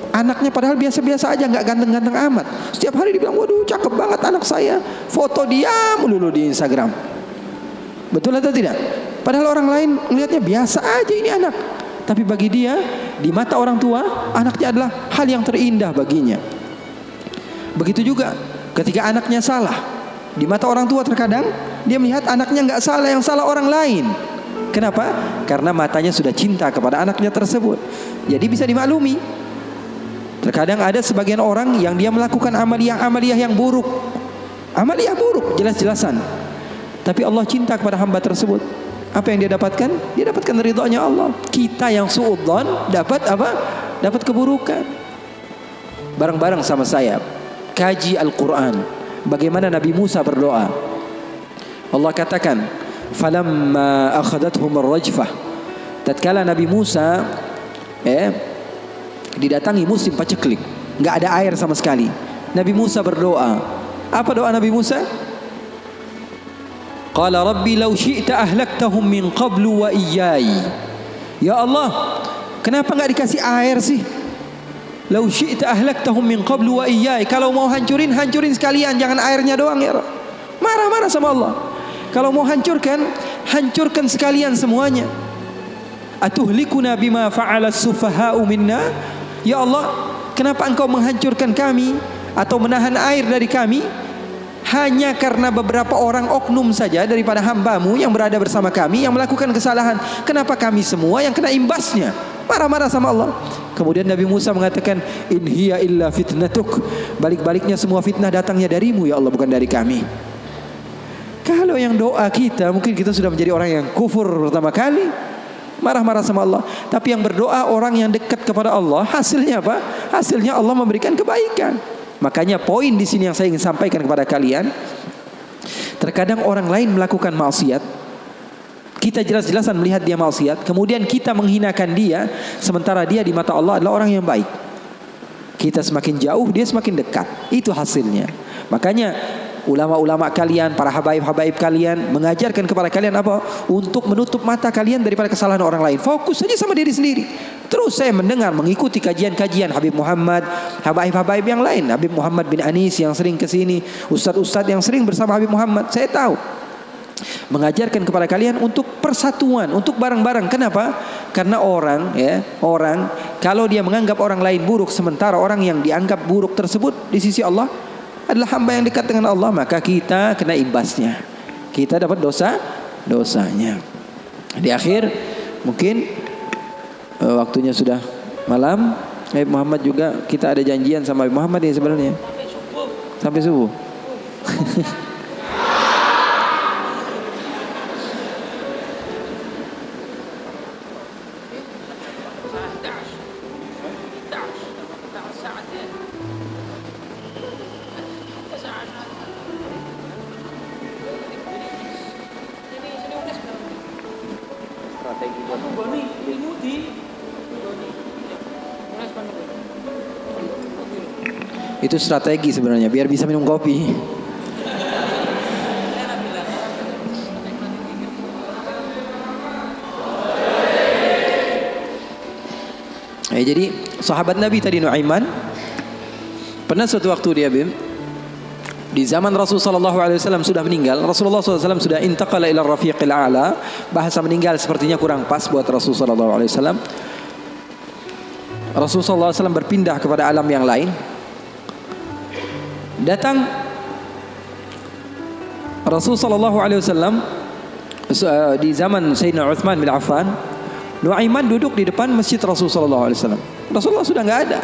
anaknya padahal biasa-biasa aja, nggak ganteng-ganteng amat, setiap hari dibilang, waduh cakep banget anak saya, foto dia melulu di Instagram. Betul atau tidak? Padahal orang lain melihatnya biasa aja ini anak, tapi bagi dia, di mata orang tua, anaknya adalah hal yang terindah baginya. Begitu juga ketika anaknya salah, di mata orang tua terkadang dia melihat anaknya nggak salah, yang salah orang lain. Kenapa? Karena matanya sudah cinta kepada anaknya tersebut. Jadi bisa dimaklumi. Terkadang ada sebagian orang yang dia melakukan amaliyah yang buruk. Amaliyah buruk, jelas-jelasan. Tapi Allah cinta kepada hamba tersebut. Apa yang dia dapatkan? Dia dapatkan ridhonya Allah. Kita yang suudzon dapat apa? Dapat keburukan. Bareng-bareng sama saya kaji Al-Quran. Bagaimana Nabi Musa berdoa. Allah katakan, falamma akhadathum ar-rajfah, tatkala Nabi Musa didatangi musim paceklik, enggak ada air sama sekali. Nabi Musa berdoa. Apa doa Nabi Musa? Qala rabbi law syi'ta ahlaktahum min qablu wa iyyai. Ya Allah, kenapa enggak dikasih air sih? Law syi'ta ahlaktahum min qablu wa iyyai. Kalau mau hancurin sekalian, jangan airnya doang ya. Marah-marah sama Allah. Kalau mau hancurkan sekalian semuanya. Atuhlikuna bima fa'ala as-sufaha'u minna? Ya Allah, kenapa engkau menghancurkan kami atau menahan air dari kami hanya karena beberapa orang oknum saja daripada hambamu yang berada bersama kami yang melakukan kesalahan? Kenapa kami semua yang kena imbasnya? Marah-marah sama Allah. Kemudian Nabi Musa mengatakan, in hiya illa fitnatuk. Balik-baliknya semua fitnah datangnya darimu ya Allah, bukan dari kami. Kalau yang doa kita, mungkin kita sudah menjadi orang yang kufur pertama kali, marah-marah sama Allah. Tapi yang berdoa orang yang dekat kepada Allah, hasilnya apa? Hasilnya Allah memberikan kebaikan. Makanya poin di sini yang saya ingin sampaikan kepada kalian, terkadang orang lain melakukan maksiat, kita jelas-jelasan melihat dia maksiat, kemudian kita menghinakan dia, sementara dia di mata Allah adalah orang yang baik. Kita semakin jauh, dia semakin dekat. Itu hasilnya. Makanya ulama-ulama kalian, para habaib-habaib kalian mengajarkan kepada kalian apa? Untuk menutup mata kalian daripada kesalahan orang lain. Fokus saja sama diri sendiri. Terus saya mendengar, mengikuti kajian-kajian Habib Muhammad, habaib-habaib yang lain, Habib Muhammad bin Anis yang sering ke sini, ustadz-ustadz yang sering bersama Habib Muhammad. Saya tahu mengajarkan kepada kalian untuk persatuan, untuk bareng-bareng. Kenapa? Karena orang kalau dia menganggap orang lain buruk, sementara orang yang dianggap buruk tersebut di sisi Allah adalah hamba yang dekat dengan Allah, maka kita kena imbasnya. Kita dapat dosanya. Di akhir mungkin waktunya sudah malam. Habib Muhammad juga, kita ada janjian sama Habib Muhammad ini sebenarnya sampai subuh. Itu strategi sebenarnya biar bisa minum kopi. Jadi sahabat Nabi tadi Nuaiman pernah suatu waktu dia di zaman Rasulullah SAW sudah meninggal. Rasulullah SAW sudah intaqala ila rafiqil a'la. Bahasa meninggal sepertinya kurang pas buat Rasulullah SAW. Rasulullah SAW berpindah kepada alam yang lain. Datang Rasulullah SAW di zaman Sayyidina Uthman bin Affan. Nuaiman duduk di depan masjid Rasulullah SAW. Rasulullah sudah nggak ada.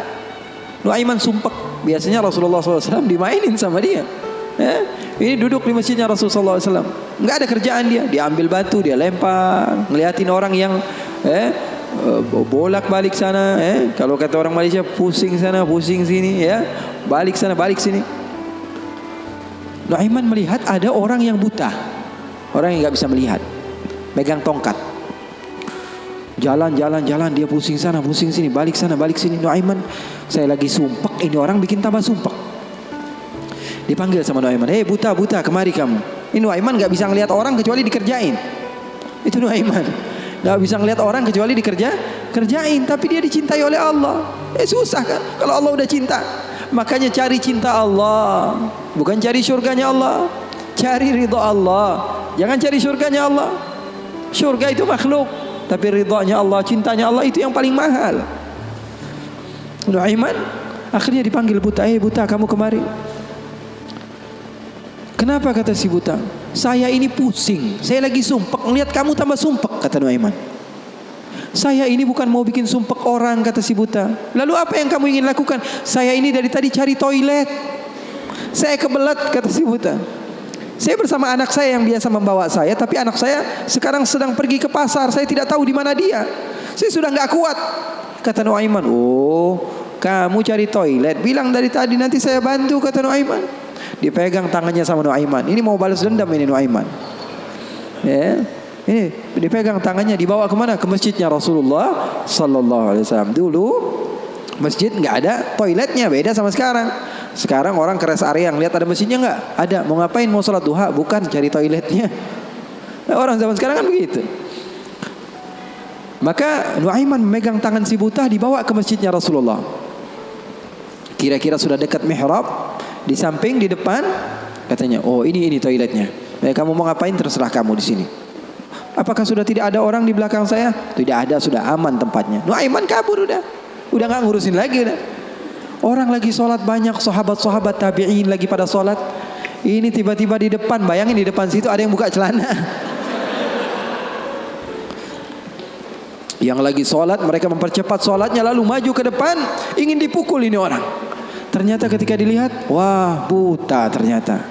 Nuaiman sumpek. Biasanya Rasulullah SAW dimainin sama dia. Ini duduk di masjidnya Rasulullah SAW. Nggak ada kerjaan dia. Dia ambil batu, dia lempar, ngeliatin orang yang bolak balik sana. Kalau kata orang Malaysia, pusing sana, pusing sini, balik sana, balik sini. Nuaiman melihat ada orang yang buta, orang yang nggak bisa melihat, pegang tongkat. Jalan, dia pusing sana, pusing sini, balik sana, balik sini. Nuaiman, saya lagi sumpek, ini orang bikin tambah sumpek. Dipanggil sama Nuaiman, buta, kemari kamu. Ini Nuaiman nggak bisa ngelihat orang kecuali dikerjain. Itu Nuaiman, nggak bisa ngelihat orang kecuali kerjain. Tapi dia dicintai oleh Allah. Susah kan? Kalau Allah udah cinta, makanya cari cinta Allah, bukan cari surganya Allah. Cari ridha Allah, jangan cari surganya Allah. Surga itu makhluk, tapi ridhanya Allah, cintanya Allah itu yang paling mahal. Nuaiman akhirnya dipanggil buta, buta kamu kemari. Kenapa kata si buta? Saya ini pusing, saya lagi sumpek, ngelihat kamu tambah sumpek, kata Nuaiman. Saya ini bukan mau bikin sumpek orang, kata si buta. Lalu apa yang kamu ingin lakukan? Saya ini dari tadi cari toilet, saya kebelet, kata si buta. Saya bersama anak saya yang biasa membawa saya, tapi anak saya sekarang sedang pergi ke pasar, saya tidak tahu di mana dia. Saya sudah nggak kuat, kata Nuaiman. Oh, kamu cari toilet, bilang dari tadi, nanti saya bantu, kata Nuaiman. Dipegang tangannya sama Nuaiman. Ini mau balas dendam ini Nuaiman. Ini dipegang tangannya, dibawa kemana? Ke masjidnya Rasulullah Sallallahu Alaihi Wasallam. Dulu masjid nggak ada toiletnya, beda sama sekarang. Sekarang orang ke rest area, ngeliat ada masjidnya nggak? Ada. Mau ngapain? Mau sholat duha? Bukan, cari toiletnya. Orang zaman sekarang kan begitu. Maka Nuaiman memegang tangan si buta, dibawa ke masjidnya Rasulullah. Kira-kira sudah dekat mihrab, di samping, di depan, katanya, oh ini toiletnya. Kamu mau ngapain? Terserah kamu di sini. Apakah sudah tidak ada orang di belakang saya? Tidak ada, sudah aman tempatnya. Nuaiman kabur udah nggak ngurusin lagi udah. Orang lagi sholat banyak, sahabat-sahabat tabi'in lagi pada sholat. Ini tiba-tiba di depan, bayangin di depan situ ada yang buka celana. Yang lagi sholat, mereka mempercepat sholatnya, lalu maju ke depan, ingin dipukul ini orang. Ternyata ketika dilihat, wah buta ternyata.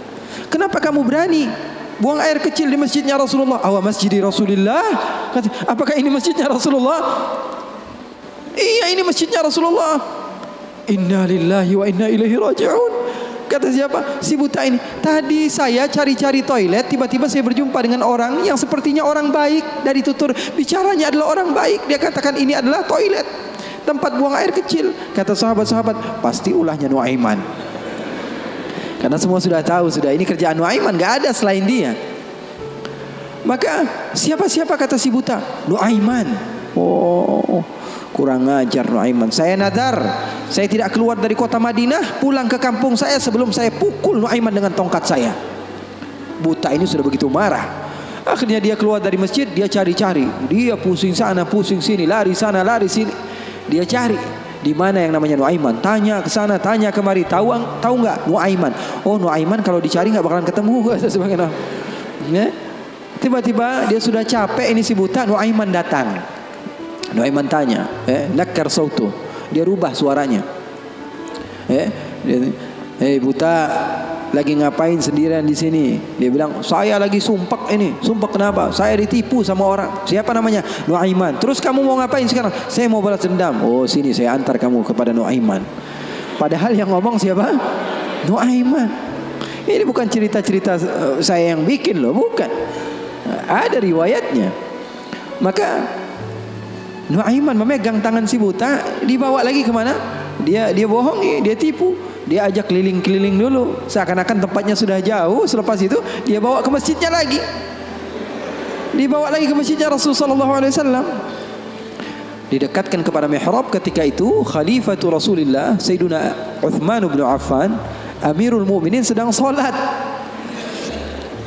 Kenapa kamu berani buang air kecil di masjidnya Rasulullah? Awa masjidi Rasulullah. Apakah ini masjidnya Rasulullah? Iya, ini masjidnya Rasulullah. Inna lillahi wa inna ilaihi raji'un. Kata siapa? Si buta ini. Tadi saya cari-cari toilet, tiba-tiba saya berjumpa dengan orang yang sepertinya orang baik. Dari tutur bicaranya adalah orang baik. Dia katakan ini adalah toilet, tempat buang air kecil. Kata sahabat-sahabat, pasti ulahnya Nuaiman. Karena semua sudah tahu, sudah ini kerjaan Nuaiman, gak ada selain dia. Maka siapa kata si buta? Nuaiman. Oh, kurang ajar Nuaiman. Saya nadar, saya tidak keluar dari kota Madinah, pulang ke kampung saya sebelum saya pukul Nuaiman dengan tongkat saya. Buta ini sudah begitu marah. Akhirnya dia keluar dari masjid, dia cari-cari. Dia pusing sana, pusing sini, lari sana, lari sini. Dia cari di mana yang namanya Nuaiman. Tanya ke sana, tanya kemari. Tahu nggak Nuaiman? Oh, Nuaiman kalau dicari nggak bakalan ketemu. Sebagaimana. Ya? Tiba-tiba dia sudah capek, ini si buta. Nuaiman datang. Nuaiman tanya, nakkar sautu. Dia rubah suaranya. Buta, lagi ngapain sendirian di sini? Dia bilang, saya lagi sumpek ini. Sumpek kenapa? Saya ditipu sama orang. Siapa namanya? Nuaiman. Terus kamu mau ngapain sekarang? Saya mau balas dendam. Oh, sini saya antar kamu kepada Nuaiman. Padahal yang ngomong siapa? Nuaiman. Ini bukan cerita-cerita saya yang bikin loh, bukan. Ada riwayatnya. Maka Nuaiman memegang tangan si buta, dibawa lagi kemana? Dia bohongi, dia tipu. Dia ajak keliling-keliling dulu, seakan-akan tempatnya sudah jauh. Selepas itu dia bawa ke masjidnya lagi. Dibawa lagi ke masjidnya Rasulullah SAW. Didekatkan kepada mihrab. Ketika itu Khalifatul Rasulullah Sayyiduna Uthman bin Affan, Amirul Mukminin, sedang salat.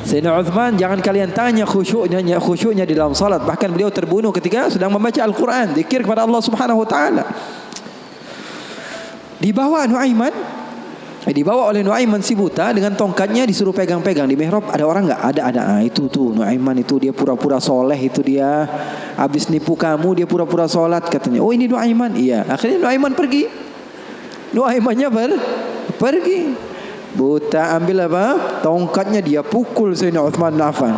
Sayyidina Uthman, jangan kalian tanya khusyuknya di dalam salat. Bahkan beliau terbunuh ketika sedang membaca Al-Quran, zikir kepada Allah Subhanahu Wa Taala. Dibawa oleh Nuaiman si buta dengan tongkatnya, disuruh pegang-pegang. Di mihrab ada orang nggak? Ada. Itu tuh Nuaiman itu, dia pura-pura soleh itu, dia habis nipu kamu, dia pura-pura sholat katanya. Oh, ini Nuaiman. Iya. Akhirnya Nuaiman pergi. Nuaimannya pergi. Buta ambil apa? Tongkatnya, dia pukul Sayyidina Uthman bin Affan.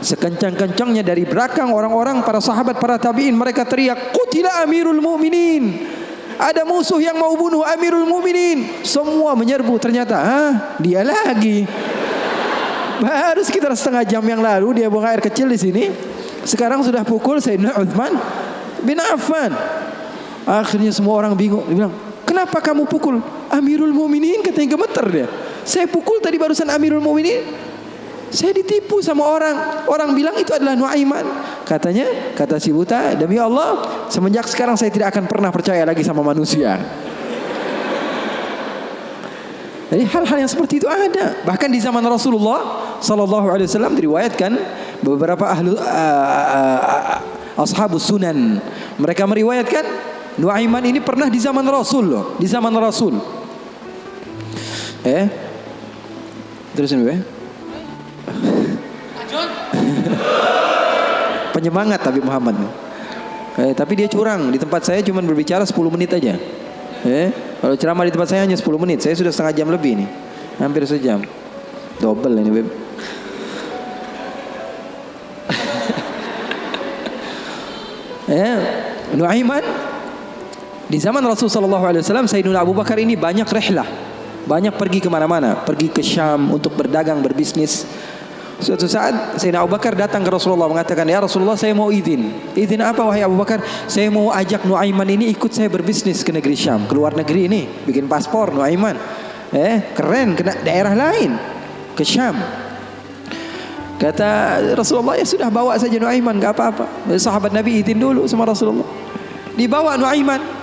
Sekencang-kencangnya dari belakang orang-orang, para sahabat, para tabi'in, mereka teriak, "Qutila Amirul Mukminin." Ada musuh yang mau bunuh Amirul Mukminin. Semua menyerbu. Ternyata dia lagi. Baru sekitar setengah jam yang lalu dia buang air kecil di sini. Sekarang sudah pukul Sayyidina Uthman bin Affan. Akhirnya semua orang bingung. Dia bilang, kenapa kamu pukul Amirul Mukminin? Katanya gemeter dia. Saya pukul tadi barusan Amirul Mukminin. Saya ditipu sama orang. Orang bilang itu adalah Nuaiman. Kata si buta, demi Allah, semenjak sekarang saya tidak akan pernah percaya lagi sama manusia. Jadi hal-hal yang seperti itu ada. Bahkan di zaman Rasulullah sallallahu alaihi wasallam diriwayatkan beberapa ashabus sunan, mereka meriwayatkan Nuaiman ini pernah di zaman Rasul loh, di zaman Rasul. Terusin ya. Penyemangat Habib Muhammad. Tapi dia curang. Di tempat saya cuma berbicara 10 menit aja. Kalau ceramah di tempat saya hanya 10 menit. Saya sudah setengah jam lebih nih. Hampir sejam. Double ini, Beb. Nuaiman di zaman Rasulullah SAW, Sayyidina Abu Bakar ini banyak rihlah, banyak pergi kemana-mana, pergi ke Syam untuk berdagang, berbisnis. Suatu saat Sayyidina Abu Bakar datang ke Rasulullah mengatakan, ya Rasulullah, saya mau izin. Izin apa wahai Abu Bakar? Saya mau ajak Nuaiman ini ikut saya berbisnis ke negeri Syam, ke luar negeri ini, bikin paspor Nuaiman. Keren, ke daerah lain, ke Syam. Kata Rasulullah, ya sudah, bawa saja Nuaiman, gak apa-apa. Sahabat Nabi izin dulu sama Rasulullah. Dibawa Nuaiman.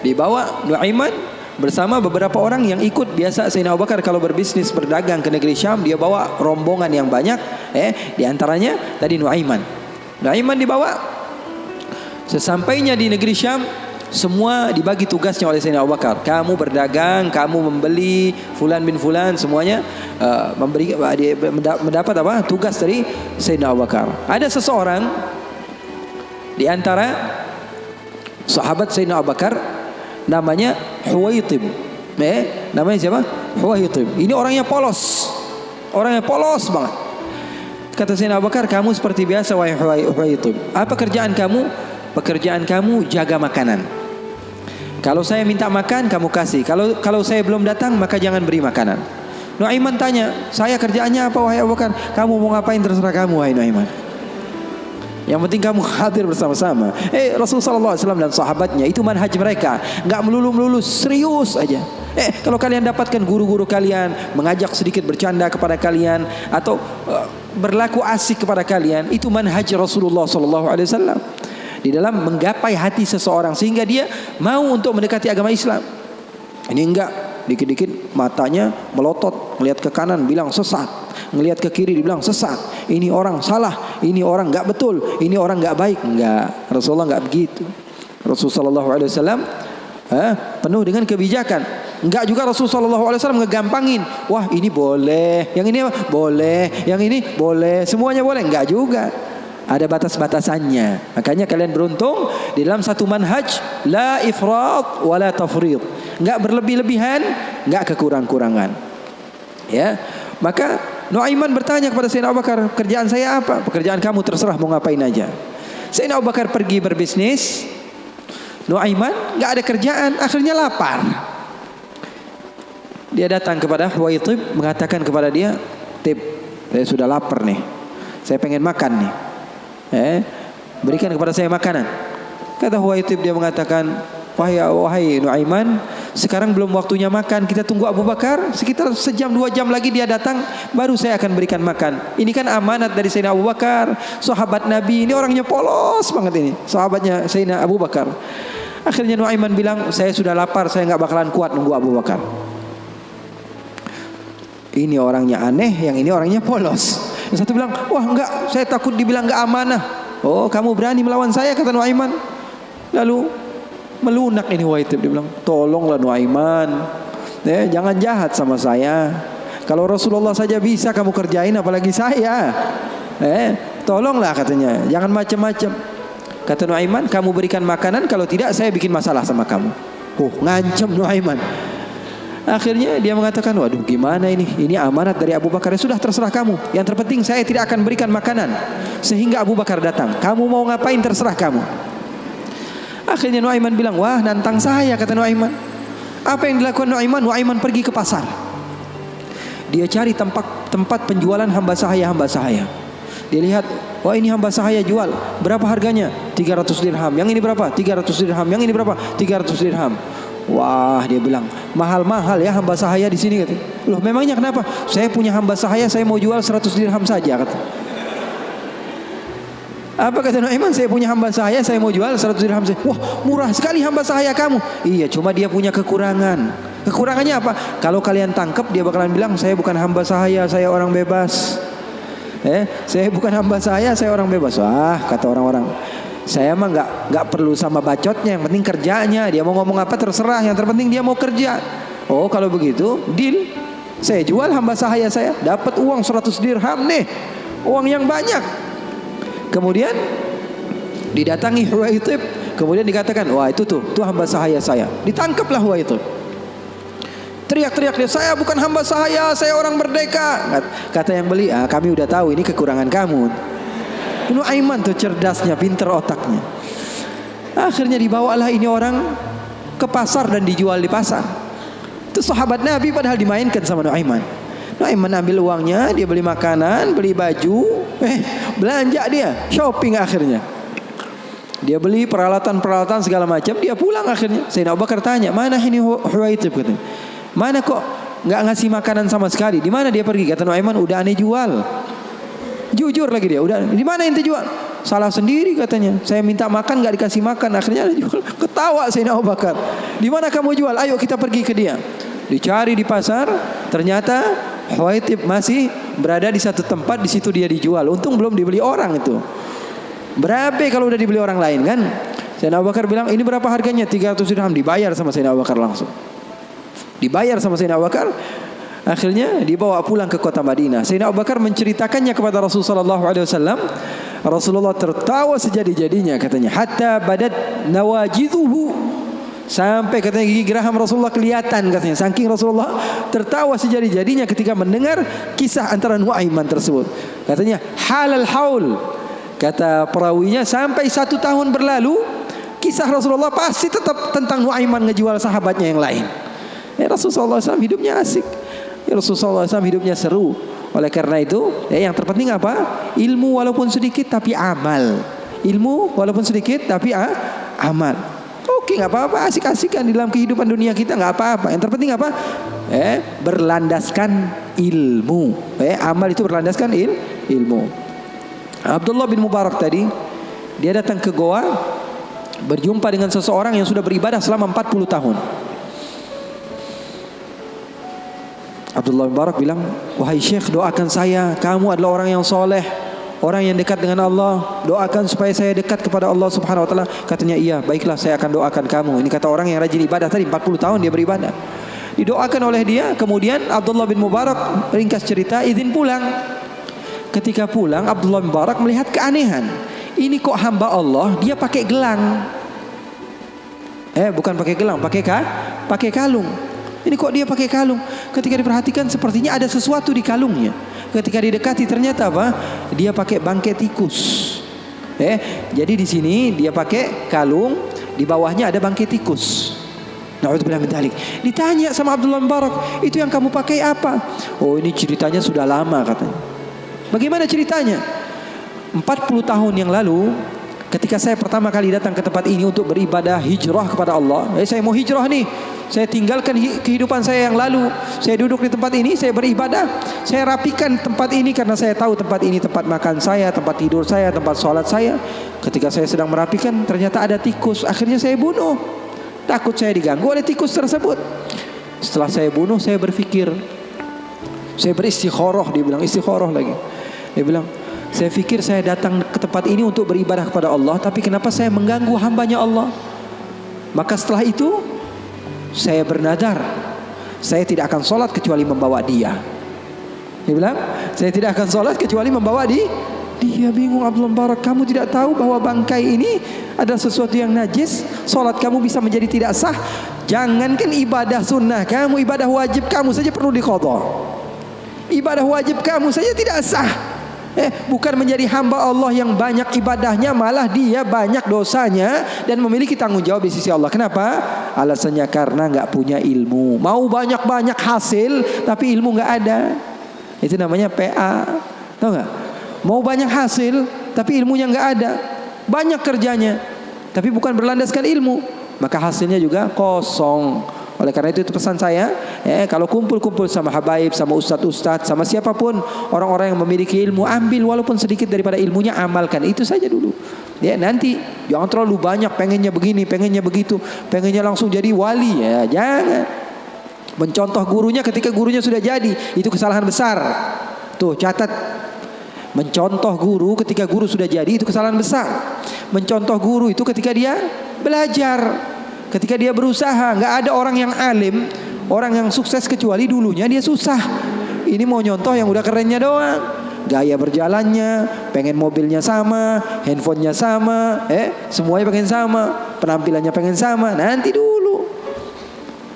Dibawa Nuaiman bersama beberapa orang yang ikut. Biasa Sayyidina Abu Bakar kalau berbisnis, berdagang ke negeri Syam, dia bawa rombongan yang banyak. Di antaranya tadi Nuaiman. Nuaiman dibawa. Sesampainya di negeri Syam, semua dibagi tugasnya oleh Sayyidina Abu Bakar. Kamu berdagang, kamu membeli, fulan bin fulan, semuanya mendapat apa? Tugas dari Sayyidina Abu Bakar. Ada seseorang di antara sahabat Sayyidina Abu Bakar, namanya Huwaitib. Namanya siapa? Huwaitib. Ini orangnya polos. Orangnya polos banget. Kata Sayyidina Abu Bakar, kamu seperti biasa wahai Huwaitib. Apa kerjaan kamu? Pekerjaan kamu jaga makanan. Kalau saya minta makan, kamu kasih. Kalau saya belum datang, maka jangan beri makanan. Nuaiman tanya, saya kerjaannya apa wahai Abu Bakar? Kamu mau ngapain terserah kamu wahai Nuaiman. Yang penting kamu hadir bersama-sama. Rasulullah SAW dan sahabatnya itu manhaj mereka, nggak melulu serius aja. Kalau kalian dapatkan guru-guru kalian mengajak sedikit bercanda kepada kalian atau berlaku asik kepada kalian, itu manhaj Rasulullah SAW di dalam menggapai hati seseorang sehingga dia mau untuk mendekati agama Islam. Ini enggak, dikit-dikit matanya melotot, melihat ke kanan bilang sesat, ngelihat ke kiri dibilang sesat, ini orang salah, ini orang enggak betul, ini orang enggak baik. Enggak, Rasulullah enggak begitu. Rasulullah SAW penuh dengan kebijakan. Enggak juga Rasulullah SAW ngegampangin. Wah ini boleh, yang ini boleh, yang ini boleh, semuanya boleh. Enggak juga, ada batas-batasannya. Makanya kalian beruntung di dalam satu manhaj, la ifrat wa la tafrid. Enggak berlebih-lebihan, enggak kekurang-kurangan. Ya, maka Nuaiman bertanya kepada Sayyidina Abu Bakar, kerjaan saya apa? Pekerjaan kamu terserah, mau ngapain aja. Sayyidina Abu Bakar pergi berbisnis, Nuaiman enggak ada kerjaan, akhirnya lapar. Dia datang kepada Huwaitib, mengatakan kepada dia, "Tib, saya sudah lapar nih. Saya pengen makan nih. Berikan kepada saya makanan." Kata Huwaitib, dia mengatakan, Wahai Nuaiman, sekarang belum waktunya makan. Kita tunggu Abu Bakar sekitar sejam 2 jam lagi dia datang, baru saya akan berikan makan. Ini kan amanat dari Sayyidina Abu Bakar, sahabat Nabi. Ini orangnya polos banget ini, sahabatnya Sayyidina Abu Bakar. Akhirnya Nuaiman bilang, saya sudah lapar, saya nggak bakalan kuat nunggu Abu Bakar. Ini orangnya aneh, yang ini orangnya polos. Yang satu bilang, wah enggak, saya takut dibilang enggak amanah. Oh, kamu berani melawan saya, kata Nuaiman. Lalu melunak ini Huwaitib, dia bilang, tolonglah Nuaiman, jangan jahat sama saya. Kalau Rasulullah saja bisa kamu kerjain, apalagi saya. Tolonglah, katanya, jangan macam-macam. Kata Nuaiman, kamu berikan makanan, kalau tidak saya bikin masalah sama kamu. Ngancam Nuaiman. Akhirnya dia mengatakan, waduh gimana ini? Ini amanat dari Abu Bakar. Sudah, terserah kamu. Yang terpenting saya tidak akan berikan makanan sehingga Abu Bakar datang. Kamu mau ngapain terserah kamu. Akhirnya Nuaiman bilang, wah nantang saya, kata Nuaiman. Apa yang dilakukan Nuaiman? Nuaiman pergi ke pasar. Dia cari tempat penjualan hamba sahaya. Dia lihat, wah ini hamba sahaya jual. Berapa harganya? 300 dirham. Yang ini berapa? 300 dirham. Yang ini berapa? 300 dirham. Wah, dia bilang, mahal-mahal ya hamba sahaya di sini, kata. Loh, memangnya kenapa? Saya punya hamba sahaya, saya mau jual 100 dirham saja, kata. Apa kata Nuaiman? Saya punya hamba sahaya, saya mau jual 100 dirham saja. Wah, murah sekali hamba sahaya kamu. Iya, cuma dia punya kekurangan. Kekurangannya apa? Kalau kalian tangkap, dia bakalan bilang, saya bukan hamba sahaya, saya orang bebas. Saya bukan hamba saya orang bebas. Wah, kata orang-orang, saya mah nggak perlu sama bacotnya, yang penting kerjanya. Dia mau ngomong apa terserah, yang terpenting dia mau kerja. Oh, kalau begitu, deal. Saya jual hamba sahaya saya, dapat uang 100 dirham nih, uang yang banyak. Kemudian didatangi Huwaitib, kemudian dikatakan, wah itu tuh hamba sahaya saya. Ditangkaplah Huwaitib. Teriak-teriak dia, saya bukan hamba sahaya, saya orang merdeka. Kata yang beli, kami udah tahu ini kekurangan kamu. Nuaiman tuh cerdasnya, pinter otaknya. Akhirnya dibawalah ini orang ke pasar dan dijual di pasar. Itu sahabat Nabi padahal dimainkan sama Nuaiman. Nuaiman ambil uangnya, dia beli makanan, beli baju, belanja dia, shopping akhirnya. Dia beli peralatan segala macam, dia pulang akhirnya. Sayyidina Abu Bakar tanya, mana ini Huwaitib, katanya. Mana kok nggak ngasih makanan sama sekali? Di mana dia pergi? Kata Nuaiman, udah aneh jual. Jujur lagi dia, udah. Di mana ente jual? Salah sendiri katanya. Saya minta makan nggak dikasih makan, akhirnya aneh jual. Ketawa Sayyidina Abu Bakar. Di mana kamu jual? Ayo kita pergi ke dia. Dicari di pasar, ternyata Huwaitib masih berada di satu tempat, di situ dia dijual. Untung belum dibeli orang itu. Berapa kalau udah dibeli orang lain kan? Sayyidina Abu Bakar bilang, ini berapa harganya? 300 dirham. Dibayar sama Sayyidina Abu Bakar langsung. Dibayar sama Sayyidina Abu Bakar. Akhirnya dibawa pulang ke kota Madinah. Sayyidina Abu Bakar menceritakannya kepada Rasulullah SAW. Rasulullah tertawa sejadi-jadinya, katanya, hatta badat nawajiduhu. Sampai katanya gigi geraham Rasulullah kelihatan, katanya. Saking Rasulullah tertawa sejadi-jadinya ketika mendengar kisah antara Nuaiman tersebut. Katanya halal haul. Kata perawinya, sampai 1 tahun berlalu, kisah Rasulullah pasti tetap tentang Nuaiman ngejual sahabatnya yang lain. Rasulullah SAW hidupnya asik. Rasulullah SAW hidupnya seru. Oleh karena itu, yang terpenting apa? Ilmu walaupun sedikit tapi amal. Ilmu walaupun sedikit tapi amal. Oke, nggak apa-apa, asik-asikan di dalam kehidupan dunia kita, nggak apa-apa. Yang terpenting apa? Berlandaskan ilmu. Amal itu berlandaskan ilmu. Abdullah bin Mubarak tadi, dia datang ke goa, berjumpa dengan seseorang yang sudah beribadah selama 40 tahun. Abdullah bin Mubarak bilang, wahai Syekh, doakan saya, kamu adalah orang yang soleh, orang yang dekat dengan Allah, doakan supaya saya dekat kepada Allah Subhanahu wa taala. Katanya, iya, baiklah, saya akan doakan kamu. Ini kata orang yang rajin ibadah tadi, 40 tahun dia beribadah. Didoakan oleh dia. Kemudian Abdullah bin Mubarak, ringkas cerita, izin pulang. Ketika pulang, Abdullah bin Mubarak melihat keanehan. Ini kok hamba Allah dia pakai gelang. Bukan pakai gelang, pakai kalung. Ini kok dia pakai kalung? Ketika diperhatikan sepertinya ada sesuatu di kalungnya. Ketika didekati ternyata apa? Dia pakai bangkai tikus. Jadi di sini dia pakai kalung, di bawahnya ada bangkai tikus. Na'udzubillah min dzalik. Ditanya sama Abdullah bin Mubarak, itu yang kamu pakai apa? Oh, ini ceritanya sudah lama katanya. Bagaimana ceritanya? 40 tahun yang lalu, ketika saya pertama kali datang ke tempat ini untuk beribadah hijrah kepada Allah, saya mau hijrah nih. Saya tinggalkan kehidupan saya yang lalu. Saya duduk di tempat ini, saya beribadah. Saya rapikan tempat ini karena saya tahu tempat ini tempat makan saya, tempat tidur saya, tempat sholat saya. Ketika saya sedang merapikan, ternyata ada tikus. Akhirnya saya bunuh. Takut saya diganggu oleh tikus tersebut. Setelah saya bunuh, saya berpikir, saya beristikharah. Dia bilang istikharah lagi. Dia bilang, saya pikir saya datang ke tempat ini untuk beribadah kepada Allah, tapi kenapa saya mengganggu hambanya Allah? Maka setelah itu saya bernadar, saya tidak akan sholat kecuali membawa dia. Dia bilang, saya tidak akan sholat kecuali membawa dia. Bingung Abdullah bin Mubarak, kamu tidak tahu bahwa bangkai ini adalah sesuatu yang najis? Sholat kamu bisa menjadi tidak sah. Jangankan ibadah sunnah kamu, ibadah wajib kamu saja perlu diqadha. Ibadah wajib kamu saja tidak sah. Bukan menjadi hamba Allah yang banyak ibadahnya, malah dia banyak dosanya dan memiliki tanggung jawab di sisi Allah. Kenapa? Alasannya karena nggak punya ilmu. Mau banyak-banyak hasil tapi ilmu nggak ada. Itu namanya PA. Tahu nggak? Mau banyak hasil tapi ilmunya nggak ada. Banyak kerjanya tapi bukan berlandaskan ilmu, maka hasilnya juga kosong. Oleh karena itu pesan saya, kalau kumpul-kumpul sama habaib, sama ustadz-ustadz, sama siapapun orang-orang yang memiliki ilmu, ambil walaupun sedikit daripada ilmunya, amalkan itu saja dulu. Nanti jangan terlalu banyak, pengennya begini, pengennya begitu, pengennya langsung jadi wali, jangan. Mencontoh gurunya ketika gurunya sudah jadi, itu kesalahan besar. Tuh catat. Mencontoh guru ketika guru sudah jadi, itu kesalahan besar. Mencontoh guru itu ketika dia belajar, ketika dia berusaha. Nggak ada orang yang alim, orang yang sukses kecuali dulunya dia susah. Ini mau nyontoh yang udah kerennya doang. Gaya berjalannya, pengen mobilnya sama, handphonenya sama, semuanya pengen sama, penampilannya pengen sama. Nanti dulu.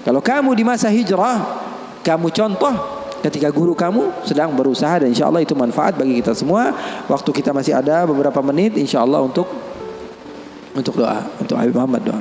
Kalau kamu di masa hijrah, kamu contoh ketika guru kamu sedang berusaha, dan insya Allah itu manfaat bagi kita semua. Waktu kita masih ada beberapa menit, insya Allah untuk doa, untuk Habib Muhammad doa.